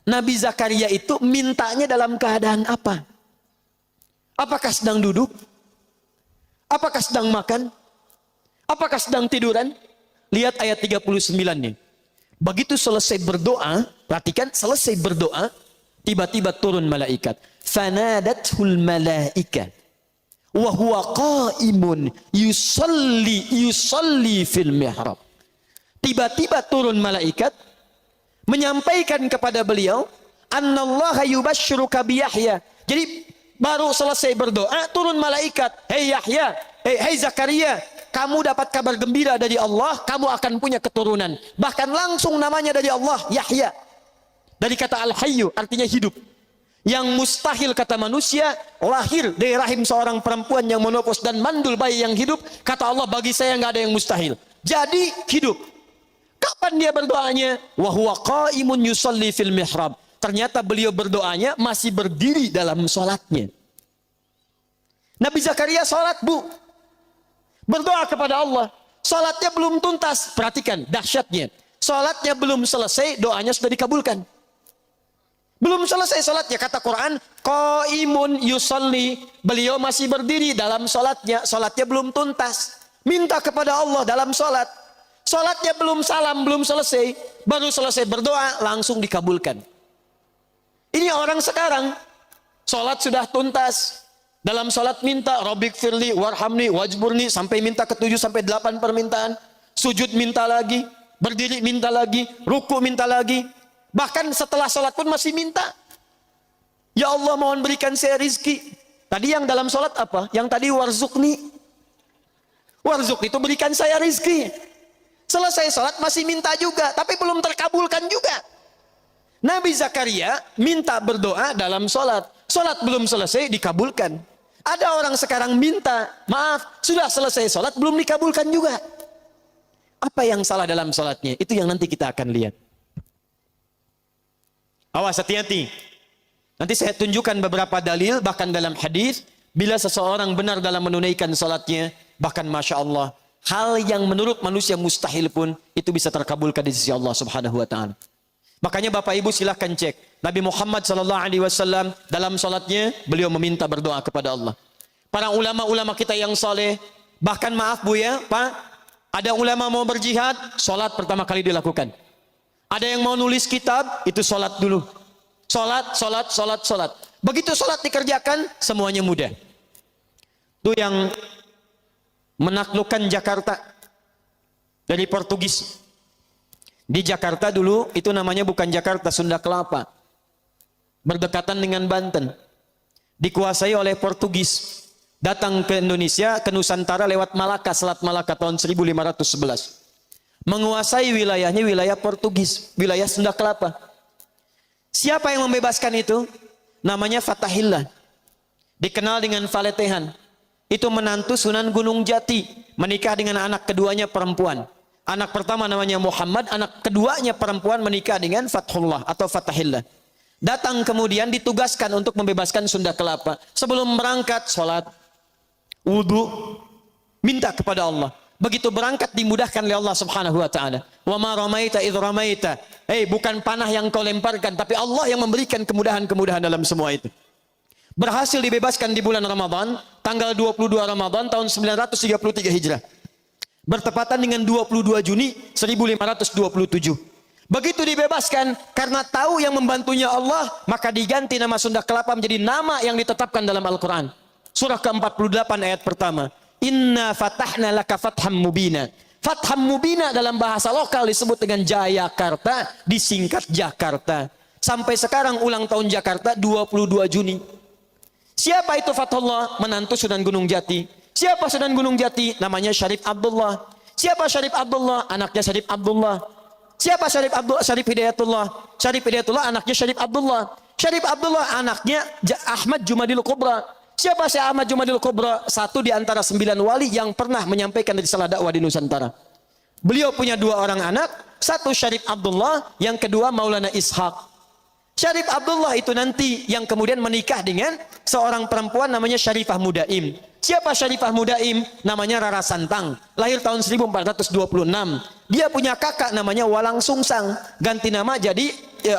Nabi Zakaria itu mintanya dalam keadaan apa? Apakah sedang duduk? Apakah sedang makan? Apakah sedang tiduran? Lihat ayat 39-nya. Begitu selesai berdoa, perhatikan, selesai berdoa, tiba-tiba turun malaikat. Fanadathul malaika wa huwa qa'imun yusalli fil mihrab. Tiba-tiba turun malaikat menyampaikan kepada beliau, annallaha yubashshiruka bi Yahya. Jadi baru selesai berdoa, turun malaikat, hei Yahya, hei Zakaria, kamu dapat kabar gembira dari Allah, kamu akan punya keturunan. Bahkan langsung namanya dari Allah, Yahya. Dari kata al-hayyu, artinya hidup. Yang mustahil kata manusia, lahir dari rahim seorang perempuan yang monopos dan mandul bayi yang hidup. Kata Allah, bagi saya nggak ada yang mustahil. Jadi hidup. Kapan dia berdoanya? Wa huwa qa'imun yusalli fil mihrab. Ternyata beliau berdoanya masih berdiri dalam sholatnya. Nabi Zakaria sholat, Bu. Berdoa kepada Allah. Sholatnya belum tuntas. Perhatikan dahsyatnya. Sholatnya belum selesai, doanya sudah dikabulkan. Belum selesai sholatnya, kata Quran, qaimun yusalli. Beliau masih berdiri dalam sholatnya. Sholatnya belum tuntas. Minta kepada Allah dalam sholat. Sholatnya belum salam, belum selesai. Baru selesai berdoa, langsung dikabulkan. Ini orang sekarang. Sholat sudah tuntas. Dalam sholat minta, Rabbik firli, warhamni, wajburni. Sampai minta ke-7 sampai 8 permintaan. Sujud minta lagi. Berdiri minta lagi. Ruku minta lagi. Bahkan setelah sholat pun masih minta. Ya Allah, mohon berikan saya rizki. Tadi yang dalam sholat apa? Yang tadi warzukni. Warzuk itu berikan saya rizki. Selesai sholat masih minta juga. Tapi belum terkabulkan juga. Nabi Zakaria minta berdoa dalam sholat. Sholat belum selesai dikabulkan. Ada orang sekarang minta, maaf, sudah selesai sholat belum dikabulkan juga. Apa yang salah dalam sholatnya? Itu yang nanti kita akan lihat. Awas, hati-hati. Nanti saya tunjukkan beberapa dalil, bahkan dalam hadis, bila seseorang benar dalam menunaikan sholatnya, bahkan Masya Allah, hal yang menurut manusia mustahil pun, itu bisa terkabulkan di sisi Allah Subhanahu Wa Ta'ala. Makanya Bapak Ibu silahkan cek. Nabi Muhammad SAW dalam sholatnya, beliau meminta berdoa kepada Allah. Para ulama-ulama kita yang saleh, bahkan maaf Bu ya, Pak, ada ulama mau berjihad, sholat pertama kali dilakukan. Ada yang mau nulis kitab, itu sholat dulu. Sholat. Begitu sholat dikerjakan, semuanya mudah. Itu yang menaklukkan Jakarta dari Portugis. Di Jakarta dulu, itu namanya bukan Jakarta, Sunda Kelapa. Berdekatan dengan Banten. Dikuasai oleh Portugis. Datang ke Indonesia, ke Nusantara lewat Malaka, Selat Malaka tahun 1511. Menguasai wilayahnya wilayah Portugis, wilayah Sunda Kelapa. Siapa yang membebaskan itu? Namanya Fatahillah. Dikenal dengan Faletehan. Itu menantu Sunan Gunung Jati, menikah dengan anak keduanya perempuan. Anak pertama namanya Muhammad, anak keduanya perempuan menikah dengan Fathullah atau Fatahillah. Datang kemudian ditugaskan untuk membebaskan Sunda Kelapa. Sebelum berangkat, sholat, wudu, minta kepada Allah. Begitu berangkat dimudahkan oleh Allah Subhanahu Wa Ta'ala. Wa ma ramaita idh ramaita. Bukan panah yang kau lemparkan, tapi Allah yang memberikan kemudahan-kemudahan dalam semua itu. Berhasil dibebaskan di bulan Ramadan, tanggal 22 Ramadan tahun 933 Hijrah. Bertepatan dengan 22 Juni 1527. Begitu dibebaskan, karena tahu yang membantunya Allah, maka diganti nama Sunda Kelapa menjadi nama yang ditetapkan dalam Al-Quran. Surah ke-48 ayat pertama. Inna fatahna laka fatham mubina. Fatham mubina dalam bahasa lokal disebut dengan Jayakarta, disingkat Jakarta. Sampai sekarang ulang tahun Jakarta 22 Juni. Siapa itu Fathullah? Menantu Sunan Gunung Jati. Siapa Sunan Gunung Jati? Namanya Syarif Abdullah. Siapa Syarif Abdullah? Anaknya Syarif Abdullah. Siapa Syarif Abdullah? Syarif Hidayatullah. Syarif Hidayatullah anaknya Syarif Abdullah. Syarif Abdullah anaknya Ahmad Jumadil Kubra. Siapa Syekh Ahmad Jumadil Kubra? Satu di antara 9 wali yang pernah menyampaikan risalah dakwah di Nusantara. Beliau punya 2 orang anak. Satu Syarif Abdullah, yang kedua Maulana Ishaq. Syarif Abdullah itu nanti yang kemudian menikah dengan seorang perempuan namanya Syarifah Mudaim. Siapa Syarifah Mudaim? Namanya Rara Santang. Lahir tahun 1426. Dia punya kakak namanya Walang Sungsang. Ganti nama jadi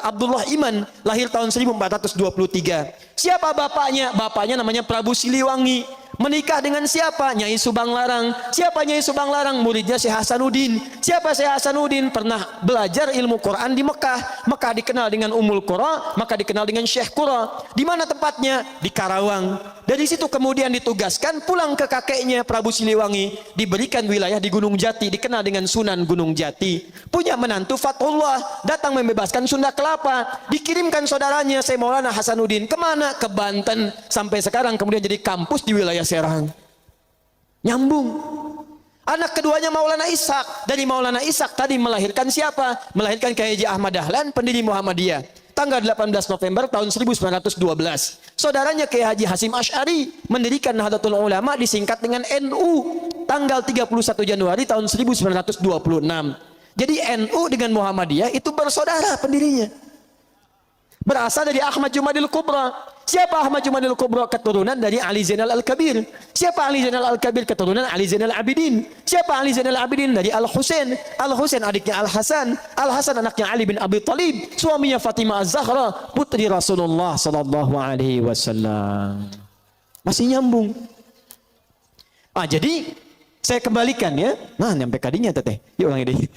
Abdullah Iman. Lahir tahun 1423. Siapa bapaknya? Bapaknya namanya Prabu Siliwangi. Menikah dengan siapa? Nyai Subang Larang. Siapa Nyai Subang Larang? Muridnya Syekh Hasanuddin. Siapa Syekh Hasanuddin? Pernah belajar ilmu Quran di Mekah. Mekah dikenal dengan Ummul Qura, maka dikenal dengan Syekh Qura. Di mana tempatnya? Di Karawang. Dari situ kemudian ditugaskan pulang ke kakeknya Prabu Siliwangi, diberikan wilayah di Gunung Jati, dikenal dengan Sunan Gunung Jati. Punya menantu Fathullah, datang membebaskan Sunda Kelapa, dikirimkan saudaranya Syekh Maulana Hasanuddin kemana? Ke Banten. Sampai sekarang kemudian jadi kampus di wilayah Serang. Nyambung. Anak keduanya Maulana Ishaq. Dari Maulana Ishaq tadi melahirkan siapa? Melahirkan Kyai Haji Ahmad Dahlan, pendiri Muhammadiyah. Tanggal 18 November tahun 1912. Saudaranya Kyai Haji Hasim Asy'ari mendirikan Nahdlatul Ulama, disingkat dengan NU. Tanggal 31 Januari tahun 1926. Jadi NU dengan Muhammadiyah itu bersaudara pendirinya. berasal dari Ahmad Jumadil Kubra. Siapa Ahmad Jumadil Kubra? Keturunan dari Ali Zainal Al-Kabir. Siapa Ali Zainal Al-Kabir? Keturunan Ali Zainal Abidin. Siapa Ali Zainal Abidin? Dari Al-Husain. Al-Husain adiknya Al-Hasan. Al-Hasan anaknya Ali bin Abi Thalib. Suaminya Fatimah Az-Zahra, putri Rasulullah sallallahu alaihi wasallam. Masih nyambung. Jadi saya kembalikan ya. Nah, nyampe kadinya teteh. Yuk ulang ini.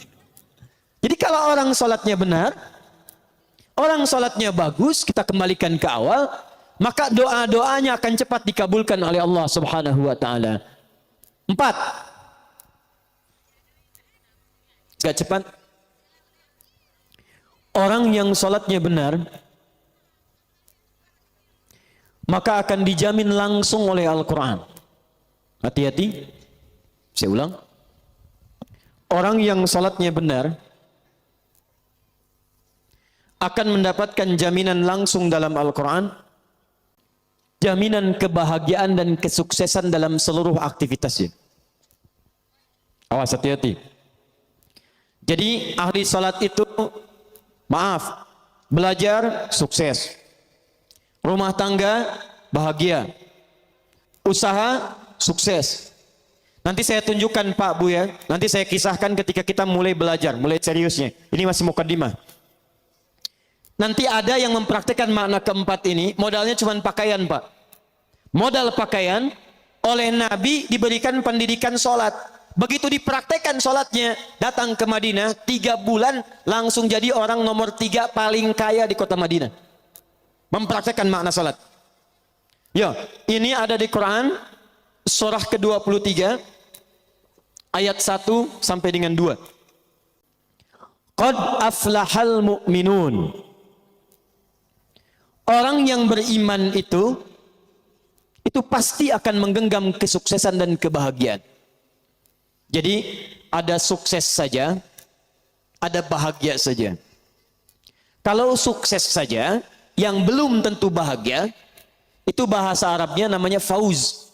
Jadi kalau orang sholatnya benar, orang sholatnya bagus, kita kembalikan ke awal, maka doa-doanya akan cepat dikabulkan oleh Allah Subhanahu wa taala. 4. Gak cepat. Orang yang sholatnya benar, maka akan dijamin langsung oleh Al-Quran. Hati-hati. Saya ulang. Orang yang sholatnya benar akan mendapatkan jaminan langsung dalam Al-Quran, jaminan kebahagiaan dan kesuksesan dalam seluruh aktivitasnya. Awas, hati-hati. Jadi ahli salat itu, maaf, belajar sukses, rumah tangga bahagia, usaha sukses. Nanti saya tunjukkan Pak Bu ya, nanti saya kisahkan ketika kita mulai belajar, mulai seriusnya. Ini masih mukadimah. Nanti ada yang mempraktikkan makna keempat ini, modalnya cuma pakaian Pak. Modal pakaian, oleh Nabi diberikan pendidikan sholat. Begitu dipraktekkan sholatnya, datang ke Madinah, 3 bulan langsung jadi orang nomor 3 paling kaya di kota Madinah. Mempraktekkan makna sholat. Ya, ini ada di Quran, surah ke-23, ayat 1 sampai dengan 2. Qad aflahal mu'minun. Orang yang beriman itu pasti akan menggenggam kesuksesan dan kebahagiaan. Jadi ada sukses saja, ada bahagia saja. Kalau sukses saja, yang belum tentu bahagia, itu bahasa Arabnya namanya fauz.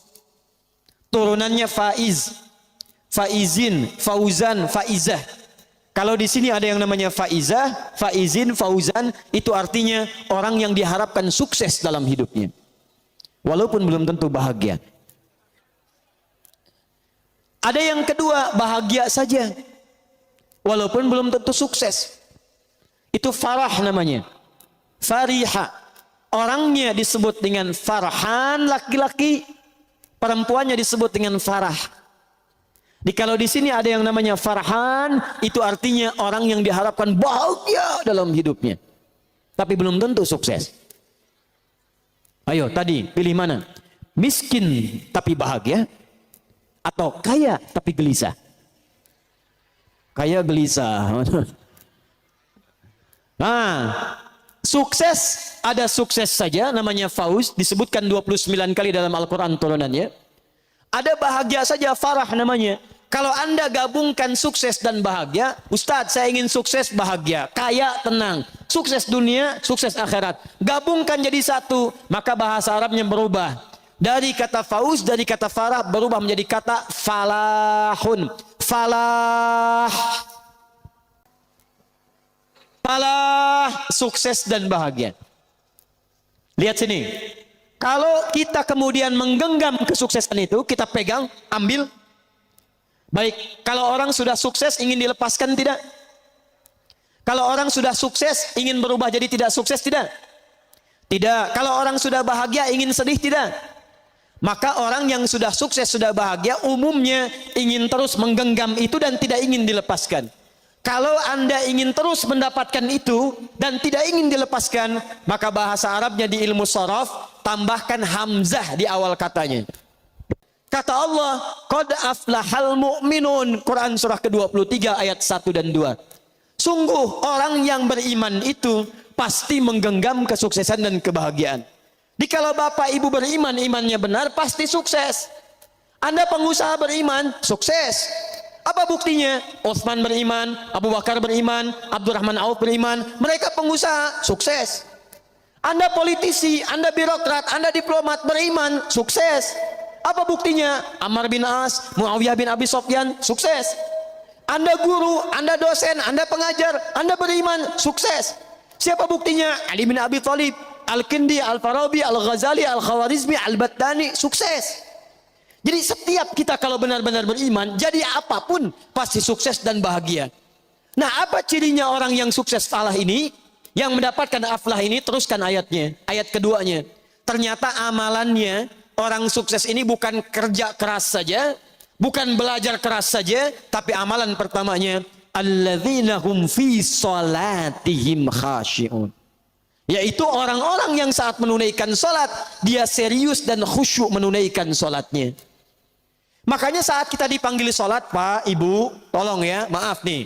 Turunannya faiz, faizin, fauzan, faizah. Kalau di sini ada yang namanya faizah, faizin, fauzan, itu artinya orang yang diharapkan sukses dalam hidupnya. Walaupun belum tentu bahagia. Ada yang kedua, bahagia saja. Walaupun belum tentu sukses. Itu farah namanya. Fariha. Orangnya disebut dengan farhan laki-laki, perempuannya disebut dengan farah. Kalau di sini ada yang namanya farhan, itu artinya orang yang diharapkan bahagia dalam hidupnya. Tapi belum tentu sukses. Ayo tadi pilih mana? Miskin tapi bahagia, atau kaya tapi gelisah? Kaya gelisah. Nah, sukses, ada sukses saja namanya fauz, disebutkan 29 kali dalam Al-Quran turunannya. Ada bahagia saja, farah namanya. Kalau Anda gabungkan sukses dan bahagia, Ustadz saya ingin sukses bahagia, kaya tenang, sukses dunia, sukses akhirat. Gabungkan jadi satu, maka bahasa Arabnya berubah. Dari kata fauz, dari kata farah berubah menjadi kata falahun. Falah. Falah, sukses dan bahagia. Lihat sini. Kalau kita kemudian menggenggam kesuksesan itu, kita pegang, ambil. Baik, kalau orang sudah sukses ingin dilepaskan tidak? Kalau orang sudah sukses ingin berubah jadi tidak sukses tidak? Tidak. Kalau orang sudah bahagia ingin sedih tidak? Maka orang yang sudah sukses, sudah bahagia, umumnya ingin terus menggenggam itu dan tidak ingin dilepaskan. Kalau Anda ingin terus mendapatkan itu dan tidak ingin dilepaskan, maka bahasa Arabnya di ilmu sharaf tambahkan hamzah di awal katanya. Kata Allah, qad aflahal mu'minun, Quran surah ke-23 ayat 1 dan 2. Sungguh orang yang beriman itu pasti menggenggam kesuksesan dan kebahagiaan. Kalau bapak ibu beriman, imannya benar, pasti sukses. Anda pengusaha beriman, sukses. Apa buktinya? Utsman beriman, Abu Bakar beriman, Abdurrahman Auf beriman. Mereka pengusaha, sukses. Anda politisi, Anda birokrat, Anda diplomat beriman, sukses. Apa buktinya? Ammar bin As, Muawiyah bin Abi Sufyan, sukses. Anda guru, Anda dosen, Anda pengajar, Anda beriman, sukses. Siapa buktinya? Ali bin Abi Thalib, Al-Kindi, Al-Farabi, Al-Ghazali, Al-Khawarizmi, Al-Battani, sukses. Jadi setiap kita kalau benar-benar beriman, jadi apapun pasti sukses dan bahagia. Nah, apa cirinya orang yang sukses falah ini? Yang mendapatkan aflah ini, teruskan ayatnya. Ayat keduanya. Ternyata amalannya, orang sukses ini bukan kerja keras saja, bukan belajar keras saja, tapi amalan pertamanya, alladzina hum fi salatihim khashi'un. Yaitu orang-orang yang saat menunaikan salat, dia serius dan khusyuk menunaikan salatnya. Makanya saat kita dipanggil salat, Pak, Ibu, tolong ya, maaf nih.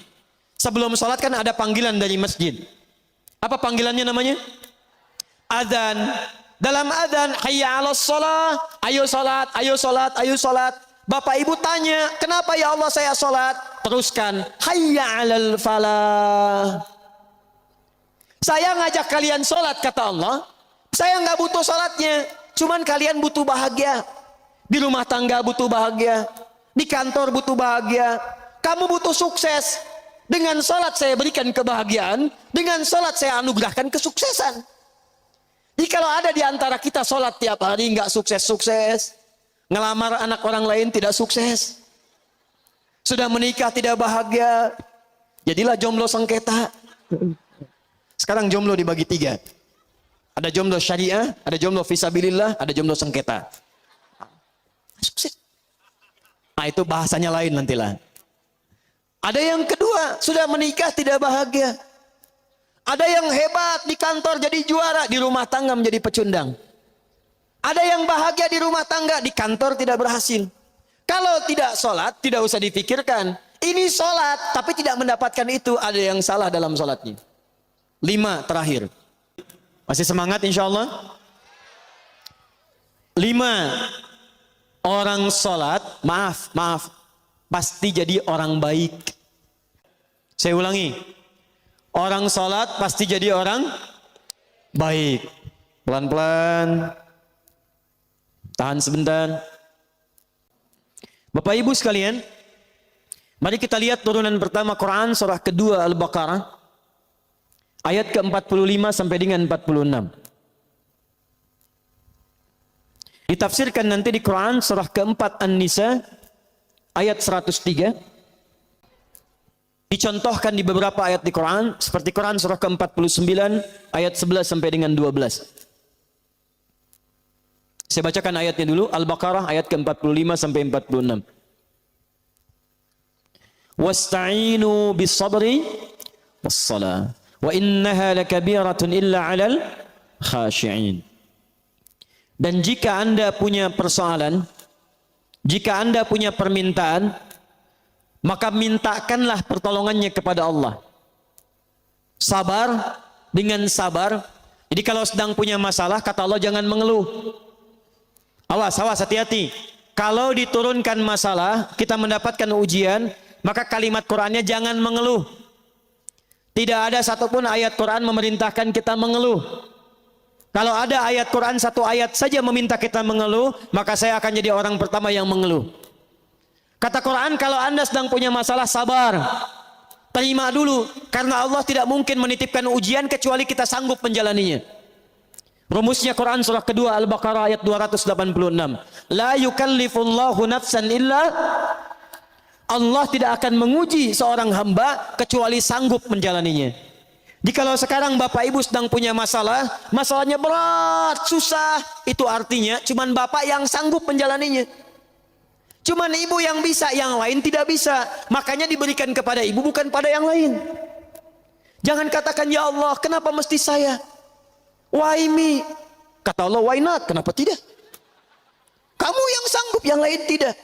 Sebelum salat kan ada panggilan dari masjid. Apa panggilannya namanya? Adzan. Dalam adzan, hayya 'alas shalah, ayo salat, ayo salat, ayo salat. Bapak Ibu tanya, kenapa ya Allah saya salat? Teruskan, hayya 'alal falah. Saya ngajak kalian salat, kata Allah. Saya nggak butuh salatnya, cuman kalian butuh bahagia. Di rumah tangga butuh bahagia, di kantor butuh bahagia. Kamu butuh sukses. Dengan salat saya berikan kebahagiaan, dengan salat saya anugerahkan kesuksesan. Jadi kalau ada di antara kita salat tiap hari nggak sukses-sukses, ngelamar anak orang lain tidak sukses, sudah menikah tidak bahagia, jadilah jomblo sengketa. Sekarang jomblo dibagi 3. Ada jomblo syariah, ada jomblo fisabilillah, ada jomblo sengketa. Sukses. Nah, itu bahasanya lain nantilah. Ada yang kedua, sudah menikah tidak bahagia. Ada yang hebat di kantor jadi juara, di rumah tangga menjadi pecundang. Ada yang bahagia di rumah tangga, di kantor tidak berhasil. Kalau tidak sholat, tidak usah dipikirkan. Ini sholat, tapi tidak mendapatkan itu, ada yang salah dalam sholatnya. 5 terakhir. Masih semangat insya Allah? 5. Orang sholat, maaf, pasti jadi orang baik. Saya ulangi. Orang sholat pasti jadi orang baik. Pelan-pelan. Tahan sebentar. Bapak Ibu sekalian, mari kita lihat turunan pertama Quran surah kedua Al-Baqarah. Ayat ke-45 sampai dengan 46. Ditafsirkan nanti di Quran surah keempat An-Nisa ayat 103. Dicontohkan di beberapa ayat di Quran seperti Quran surah ke-49 ayat 11 sampai dengan 12. Saya bacakan ayatnya dulu, Al-Baqarah ayat ke-45 sampai 46. Wasta'inu bis-sabri was-salah wa innaha lakabiratun illa 'alal khashi'in. Dan jika Anda punya persoalan, jika Anda punya permintaan, maka mintakanlah pertolongannya kepada Allah. Sabar dengan sabar. Jadi kalau sedang punya masalah, kata Allah jangan mengeluh. Awas, hati-hati. Kalau diturunkan masalah, kita mendapatkan ujian, maka kalimat Qur'annya jangan mengeluh. Tidak ada satupun ayat Qur'an memerintahkan kita mengeluh. Kalau ada ayat Quran satu ayat saja meminta kita mengeluh, maka saya akan jadi orang pertama yang mengeluh. Kata Quran, kalau Anda sedang punya masalah, sabar. Terima dulu, karena Allah tidak mungkin menitipkan ujian kecuali kita sanggup menjalaninya. Rumusnya Quran surah kedua Al-Baqarah ayat 286. La yukallifullahu nafsan illa, Allah tidak akan menguji seorang hamba kecuali sanggup menjalaninya. Jikalau sekarang Bapak Ibu sedang punya masalah, masalahnya berat, susah, itu artinya cuman Bapak yang sanggup menjalaninya. Cuman Ibu yang bisa, yang lain tidak bisa. Makanya diberikan kepada Ibu, bukan pada yang lain. Jangan katakan, ya Allah, kenapa mesti saya? Why me? Kata Allah, why not? Kenapa tidak? Kamu yang sanggup, yang lain tidak.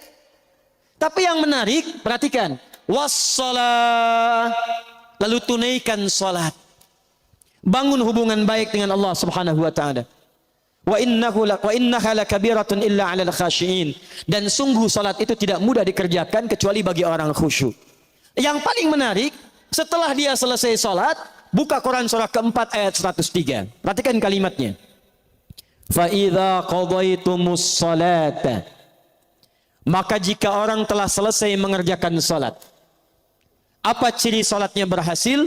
Tapi yang menarik, perhatikan. Wassalah. Lalu tunaikan salat. Bangun hubungan baik dengan Allah Subhanahu wa taala. Wa innaha lakabiratun illa 'alal khashiin. Dan sungguh salat itu tidak mudah dikerjakan kecuali bagi orang khusyuk. Yang paling menarik, setelah dia selesai salat, buka Quran surah keempat ayat 103. Perhatikan kalimatnya. Fa idza qadaitumus salata. Maka jika orang telah selesai mengerjakan salat, apa ciri salatnya berhasil?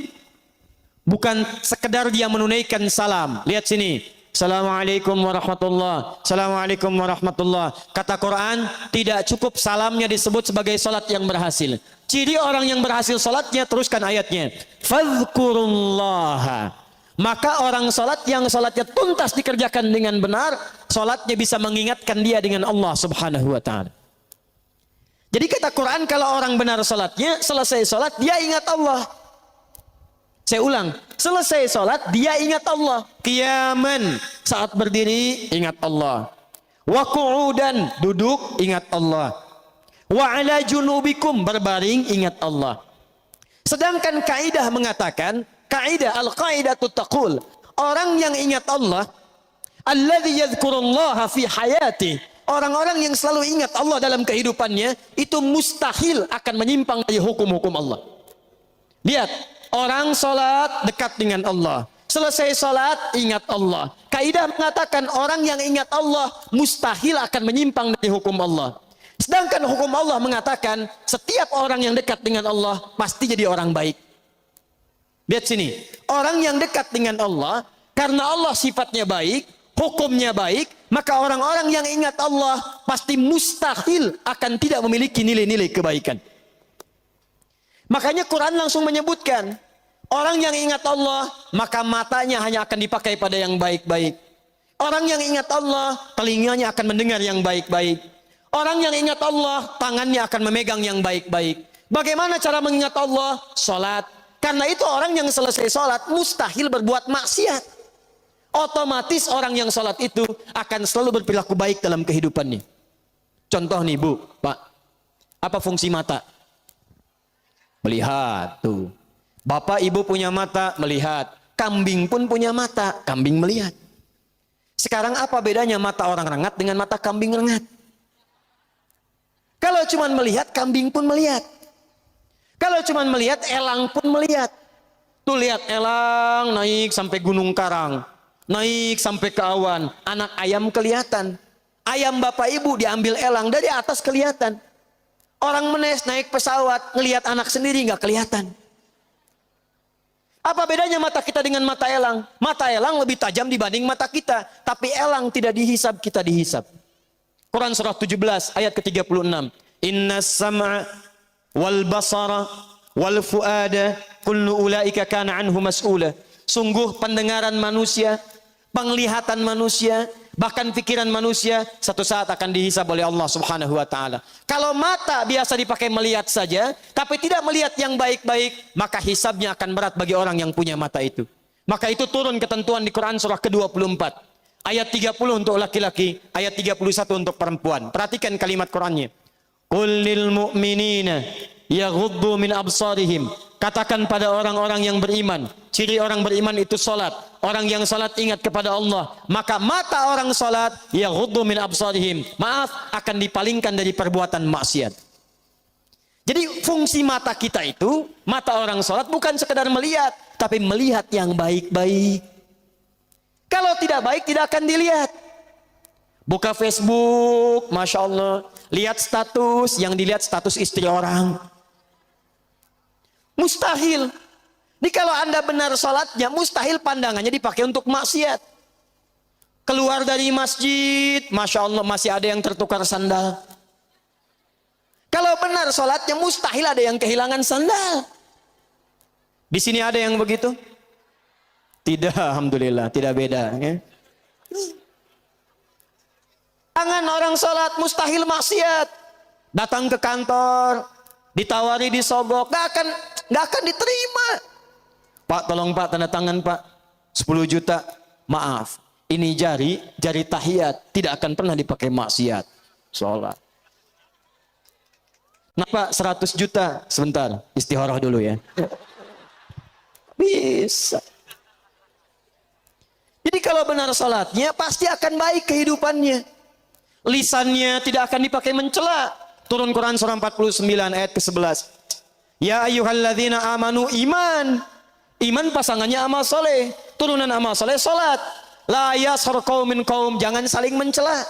Bukan sekedar dia menunaikan salam. Lihat sini. Assalamualaikum warahmatullah. Assalamualaikum warahmatullah. Kata Quran, tidak cukup salamnya disebut sebagai salat yang berhasil. Ciri orang yang berhasil salatnya, teruskan ayatnya. Fadhkurullaha. Maka orang salat yang salatnya tuntas dikerjakan dengan benar, salatnya bisa mengingatkan dia dengan Allah Subhanahu wa taala. Jadi kata Quran, kalau orang benar salatnya, selesai salat dia ingat Allah. Saya ulang, selesai salat dia ingat Allah. Qiyaman, saat berdiri ingat Allah. Wa qu'udan, duduk ingat Allah. Wa ala junubikum, berbaring ingat Allah. Sedangkan kaidah mengatakan, kaidah al-qaidatu taqul, orang yang ingat Allah, alladzi yadhkurullaha fi hayati, orang-orang yang selalu ingat Allah dalam kehidupannya, itu mustahil akan menyimpang dari hukum-hukum Allah. Lihat, orang salat dekat dengan Allah. Selesai salat ingat Allah. Kaidah mengatakan orang yang ingat Allah mustahil akan menyimpang dari hukum Allah. Sedangkan hukum Allah mengatakan setiap orang yang dekat dengan Allah pasti jadi orang baik. Lihat sini. Orang yang dekat dengan Allah karena Allah sifatnya baik, hukumnya baik, maka orang-orang yang ingat Allah pasti mustahil akan tidak memiliki nilai-nilai kebaikan. Makanya Quran langsung menyebutkan, orang yang ingat Allah, maka matanya hanya akan dipakai pada yang baik-baik. Orang yang ingat Allah, telinganya akan mendengar yang baik-baik. Orang yang ingat Allah, tangannya akan memegang yang baik-baik. Bagaimana cara mengingat Allah? Salat. Karena itu orang yang selesai salat mustahil berbuat maksiat. Otomatis orang yang salat itu akan selalu berperilaku baik dalam kehidupannya. Contoh nih Bu, Pak. Apa fungsi mata? Melihat tuh. Bapak ibu punya mata, melihat. Kambing pun punya mata, kambing melihat. Sekarang apa bedanya mata orang rengat dengan mata kambing rengat? Kalau cuma melihat, kambing pun melihat. Kalau cuma melihat, elang pun melihat. Tuh lihat elang naik sampai Gunung Karang. Naik sampai ke awan. Anak ayam kelihatan. Ayam bapak ibu diambil elang, dari atas kelihatan. Orang menes naik pesawat, ngelihat anak sendiri nggak kelihatan. Apa bedanya mata kita dengan mata elang? Mata elang lebih tajam dibanding mata kita. Tapi elang tidak dihisab, kita dihisab. Quran surah 17 ayat ke-36. Inna sam'a wal basara wal fuada kullu ulaika kana anhu mas'ula. Sungguh pendengaran manusia, penglihatan manusia, bahkan pikiran manusia satu saat akan dihisab oleh Allah Subhanahu wa taala. Kalau mata biasa dipakai melihat saja, tapi tidak melihat yang baik-baik, maka hisabnya akan berat bagi orang yang punya mata itu. Maka itu turun ketentuan di Quran surah ke-24. Ayat 30 untuk laki-laki, ayat 31 untuk perempuan. Perhatikan kalimat Qurannya. Qul lil mu'minina yaghuddu min absarihim. Katakan pada orang-orang yang beriman, ciri orang beriman itu salat. Orang yang salat ingat kepada Allah, maka mata orang salat yaghuddu min absarihim. Maaf, akan dipalingkan dari perbuatan maksiat. Jadi fungsi mata kita itu, mata orang salat bukan sekedar melihat, tapi melihat yang baik-baik. Kalau tidak baik tidak akan dilihat. Buka Facebook, Masya Allah, lihat status, yang dilihat status istri orang. Mustahil. Jadi kalau Anda benar salatnya, mustahil pandangannya dipakai untuk maksiat. Keluar dari masjid, Masya Allah masih ada yang tertukar sandal. Kalau benar salatnya, mustahil ada yang kehilangan sandal. Di sini ada yang begitu? Tidak, Alhamdulillah, tidak beda. Ya. Tangan orang salat mustahil maksiat. Datang ke kantor, ditawari disogok, nggak akan diterima. Pak, tolong Pak, tanda tangan Pak, 10 juta. Maaf, ini jari tahiyat, tidak akan pernah dipakai maksiat. Sholat. Nah Pak, 100 juta. Sebentar, istikharah dulu ya. Bisa. Jadi kalau benar sholatnya, pasti akan baik kehidupannya. Lisannya tidak akan dipakai mencela. Turun Quran surah 49 ayat ke-11. Ya ayyuhalladzina amanu, iman. Iman pasangannya amal soleh. Turunan amal soleh, sholat. La yashar qaumin qaum, jangan saling mencela.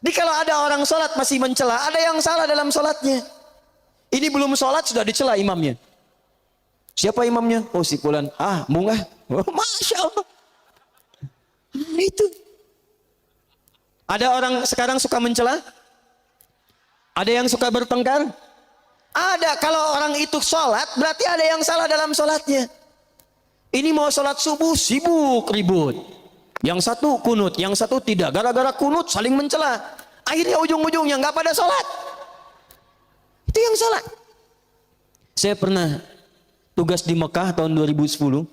Jadi kalau ada orang sholat masih mencela, ada yang salah dalam sholatnya. Ini belum sholat sudah dicela imamnya. Siapa imamnya? Oh si fulan. Ah, mungah. Oh, Masya Allah. Nah, itu. Ada orang sekarang suka mencela? Ada yang suka bertengkar? Ada. Kalau orang itu sholat, berarti ada yang salah dalam sholatnya. Ini mau sholat subuh, sibuk, ribut. Yang satu kunut, yang satu tidak. Gara-gara kunut saling mencela. Akhirnya ujung-ujungnya nggak pada sholat. Itu yang salah. Saya pernah tugas di Mekah tahun 2010.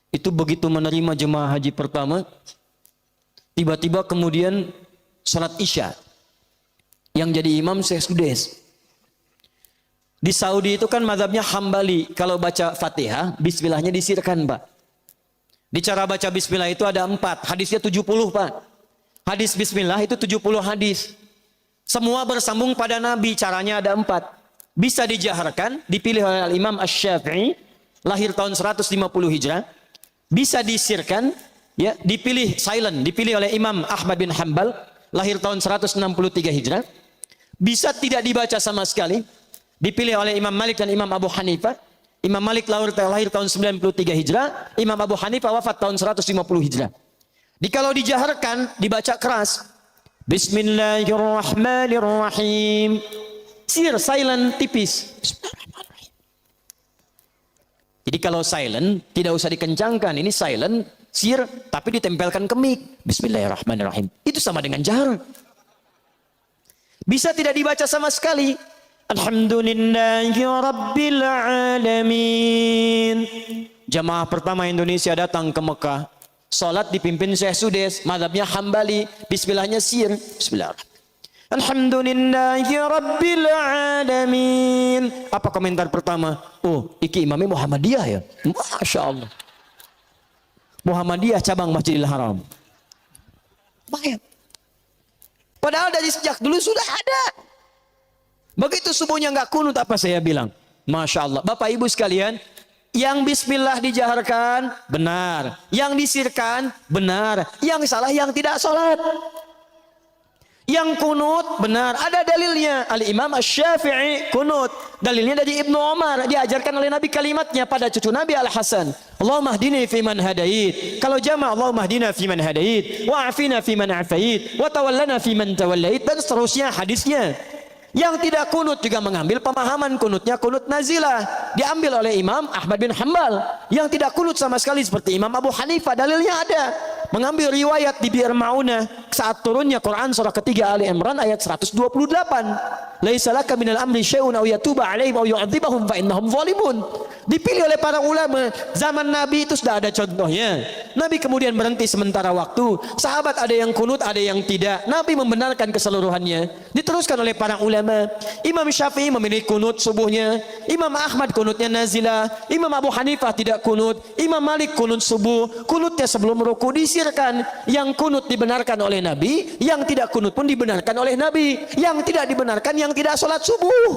Itu begitu menerima jemaah haji pertama, tiba-tiba kemudian sholat isya. Yang jadi imam Syekh Sudes. Di Saudi itu kan mazhabnya Hambali. Kalau baca Fatihah, bismillahnya disirkan, Pak. Di cara baca bismillah itu ada 4. Hadisnya 70, Pak. Hadis bismillah itu 70 hadis. Semua bersambung pada Nabi. Caranya ada 4. Bisa dijaharkan, dipilih oleh Imam Asy-Syafi'i, lahir tahun 150 Hijrah. Bisa disirkan, ya, dipilih silent, dipilih oleh Imam Ahmad bin Hanbal, lahir tahun 163 Hijrah. Bisa tidak dibaca sama sekali, dipilih oleh Imam Malik dan Imam Abu Hanifah. Imam Malik lahir tahun 93 Hijrah, Imam Abu Hanifah wafat tahun 150 Hijrah. Kalau dijaharkan, dibaca keras. Bismillahirrahmanirrahim. Sir, silent, tipis. Bismillahirrahmanirrahim. Jadi kalau silent, tidak usah dikencangkan. Ini silent, sir, tapi ditempelkan ke mic. Bismillahirrahmanirrahim. Itu sama dengan jahar. Bisa tidak dibaca sama sekali. Alhamdulillahi Rabbil Alamin. Jamaah pertama Indonesia datang ke Mekah. Salat dipimpin Syekh Sudes. Mazhabnya Hambali. Bismillahnya sir. Bismillahirrahmanirrahim. Alhamdulillahi Rabbil Alamin. Apa komentar pertama? Oh, iki imamnya Muhammadiyah ya? Masya Allah. Muhammadiyah cabang Masjidil Haram. Bayang. Padahal dari sejak dulu sudah ada. Begitu subuhnya nggak kunut, apa saya bilang? Masya Allah. Bapak Ibu sekalian, yang bismillah dijaharkan, benar. Yang disirkan, benar. Yang salah yang tidak sholat. Yang kunut, benar. Ada dalilnya. Al-Imam Asy-Syafi'i kunut. Dalilnya dari Ibnu Umar. Diajarkan oleh Nabi kalimatnya pada cucu Nabi Al-Hasan. Allahumma hdini fiman hadait. Kalau jama' Allahumma hdina fiman hadait. Wa'afina fiman afait. Wa tawallana fiman tawallait. Dan seterusnya hadisnya. Yang tidak kunut juga mengambil pemahaman kunutnya kunut nazilah. Diambil oleh Imam Ahmad bin Hanbal. Yang tidak kunut sama sekali seperti Imam Abu Hanifah. Dalilnya ada. Mengambil riwayat di Bi'r Ma'unah saat turunnya Quran surah ketiga Ali Imran ayat 128. Laisa laka minal amri syai'un aw yatuba 'alaihim aw yu'adzibahum fa innahum zalimun. Dipilih oleh para ulama. Zaman Nabi itu sudah ada contohnya. Nabi kemudian berhenti sementara waktu. Sahabat ada yang kunut, ada yang tidak. Nabi membenarkan keseluruhannya. Diteruskan oleh para ulama. Imam Syafi'i memilih kunut subuhnya. Imam Ahmad kunutnya nazilah. Imam Abu Hanifah tidak kunut. Imam Malik kunut subuh. Kunutnya sebelum ruku disirkan. Yang kunut dibenarkan oleh Nabi. Yang tidak kunut pun dibenarkan oleh Nabi. Yang tidak dibenarkan yang tidak sholat subuh.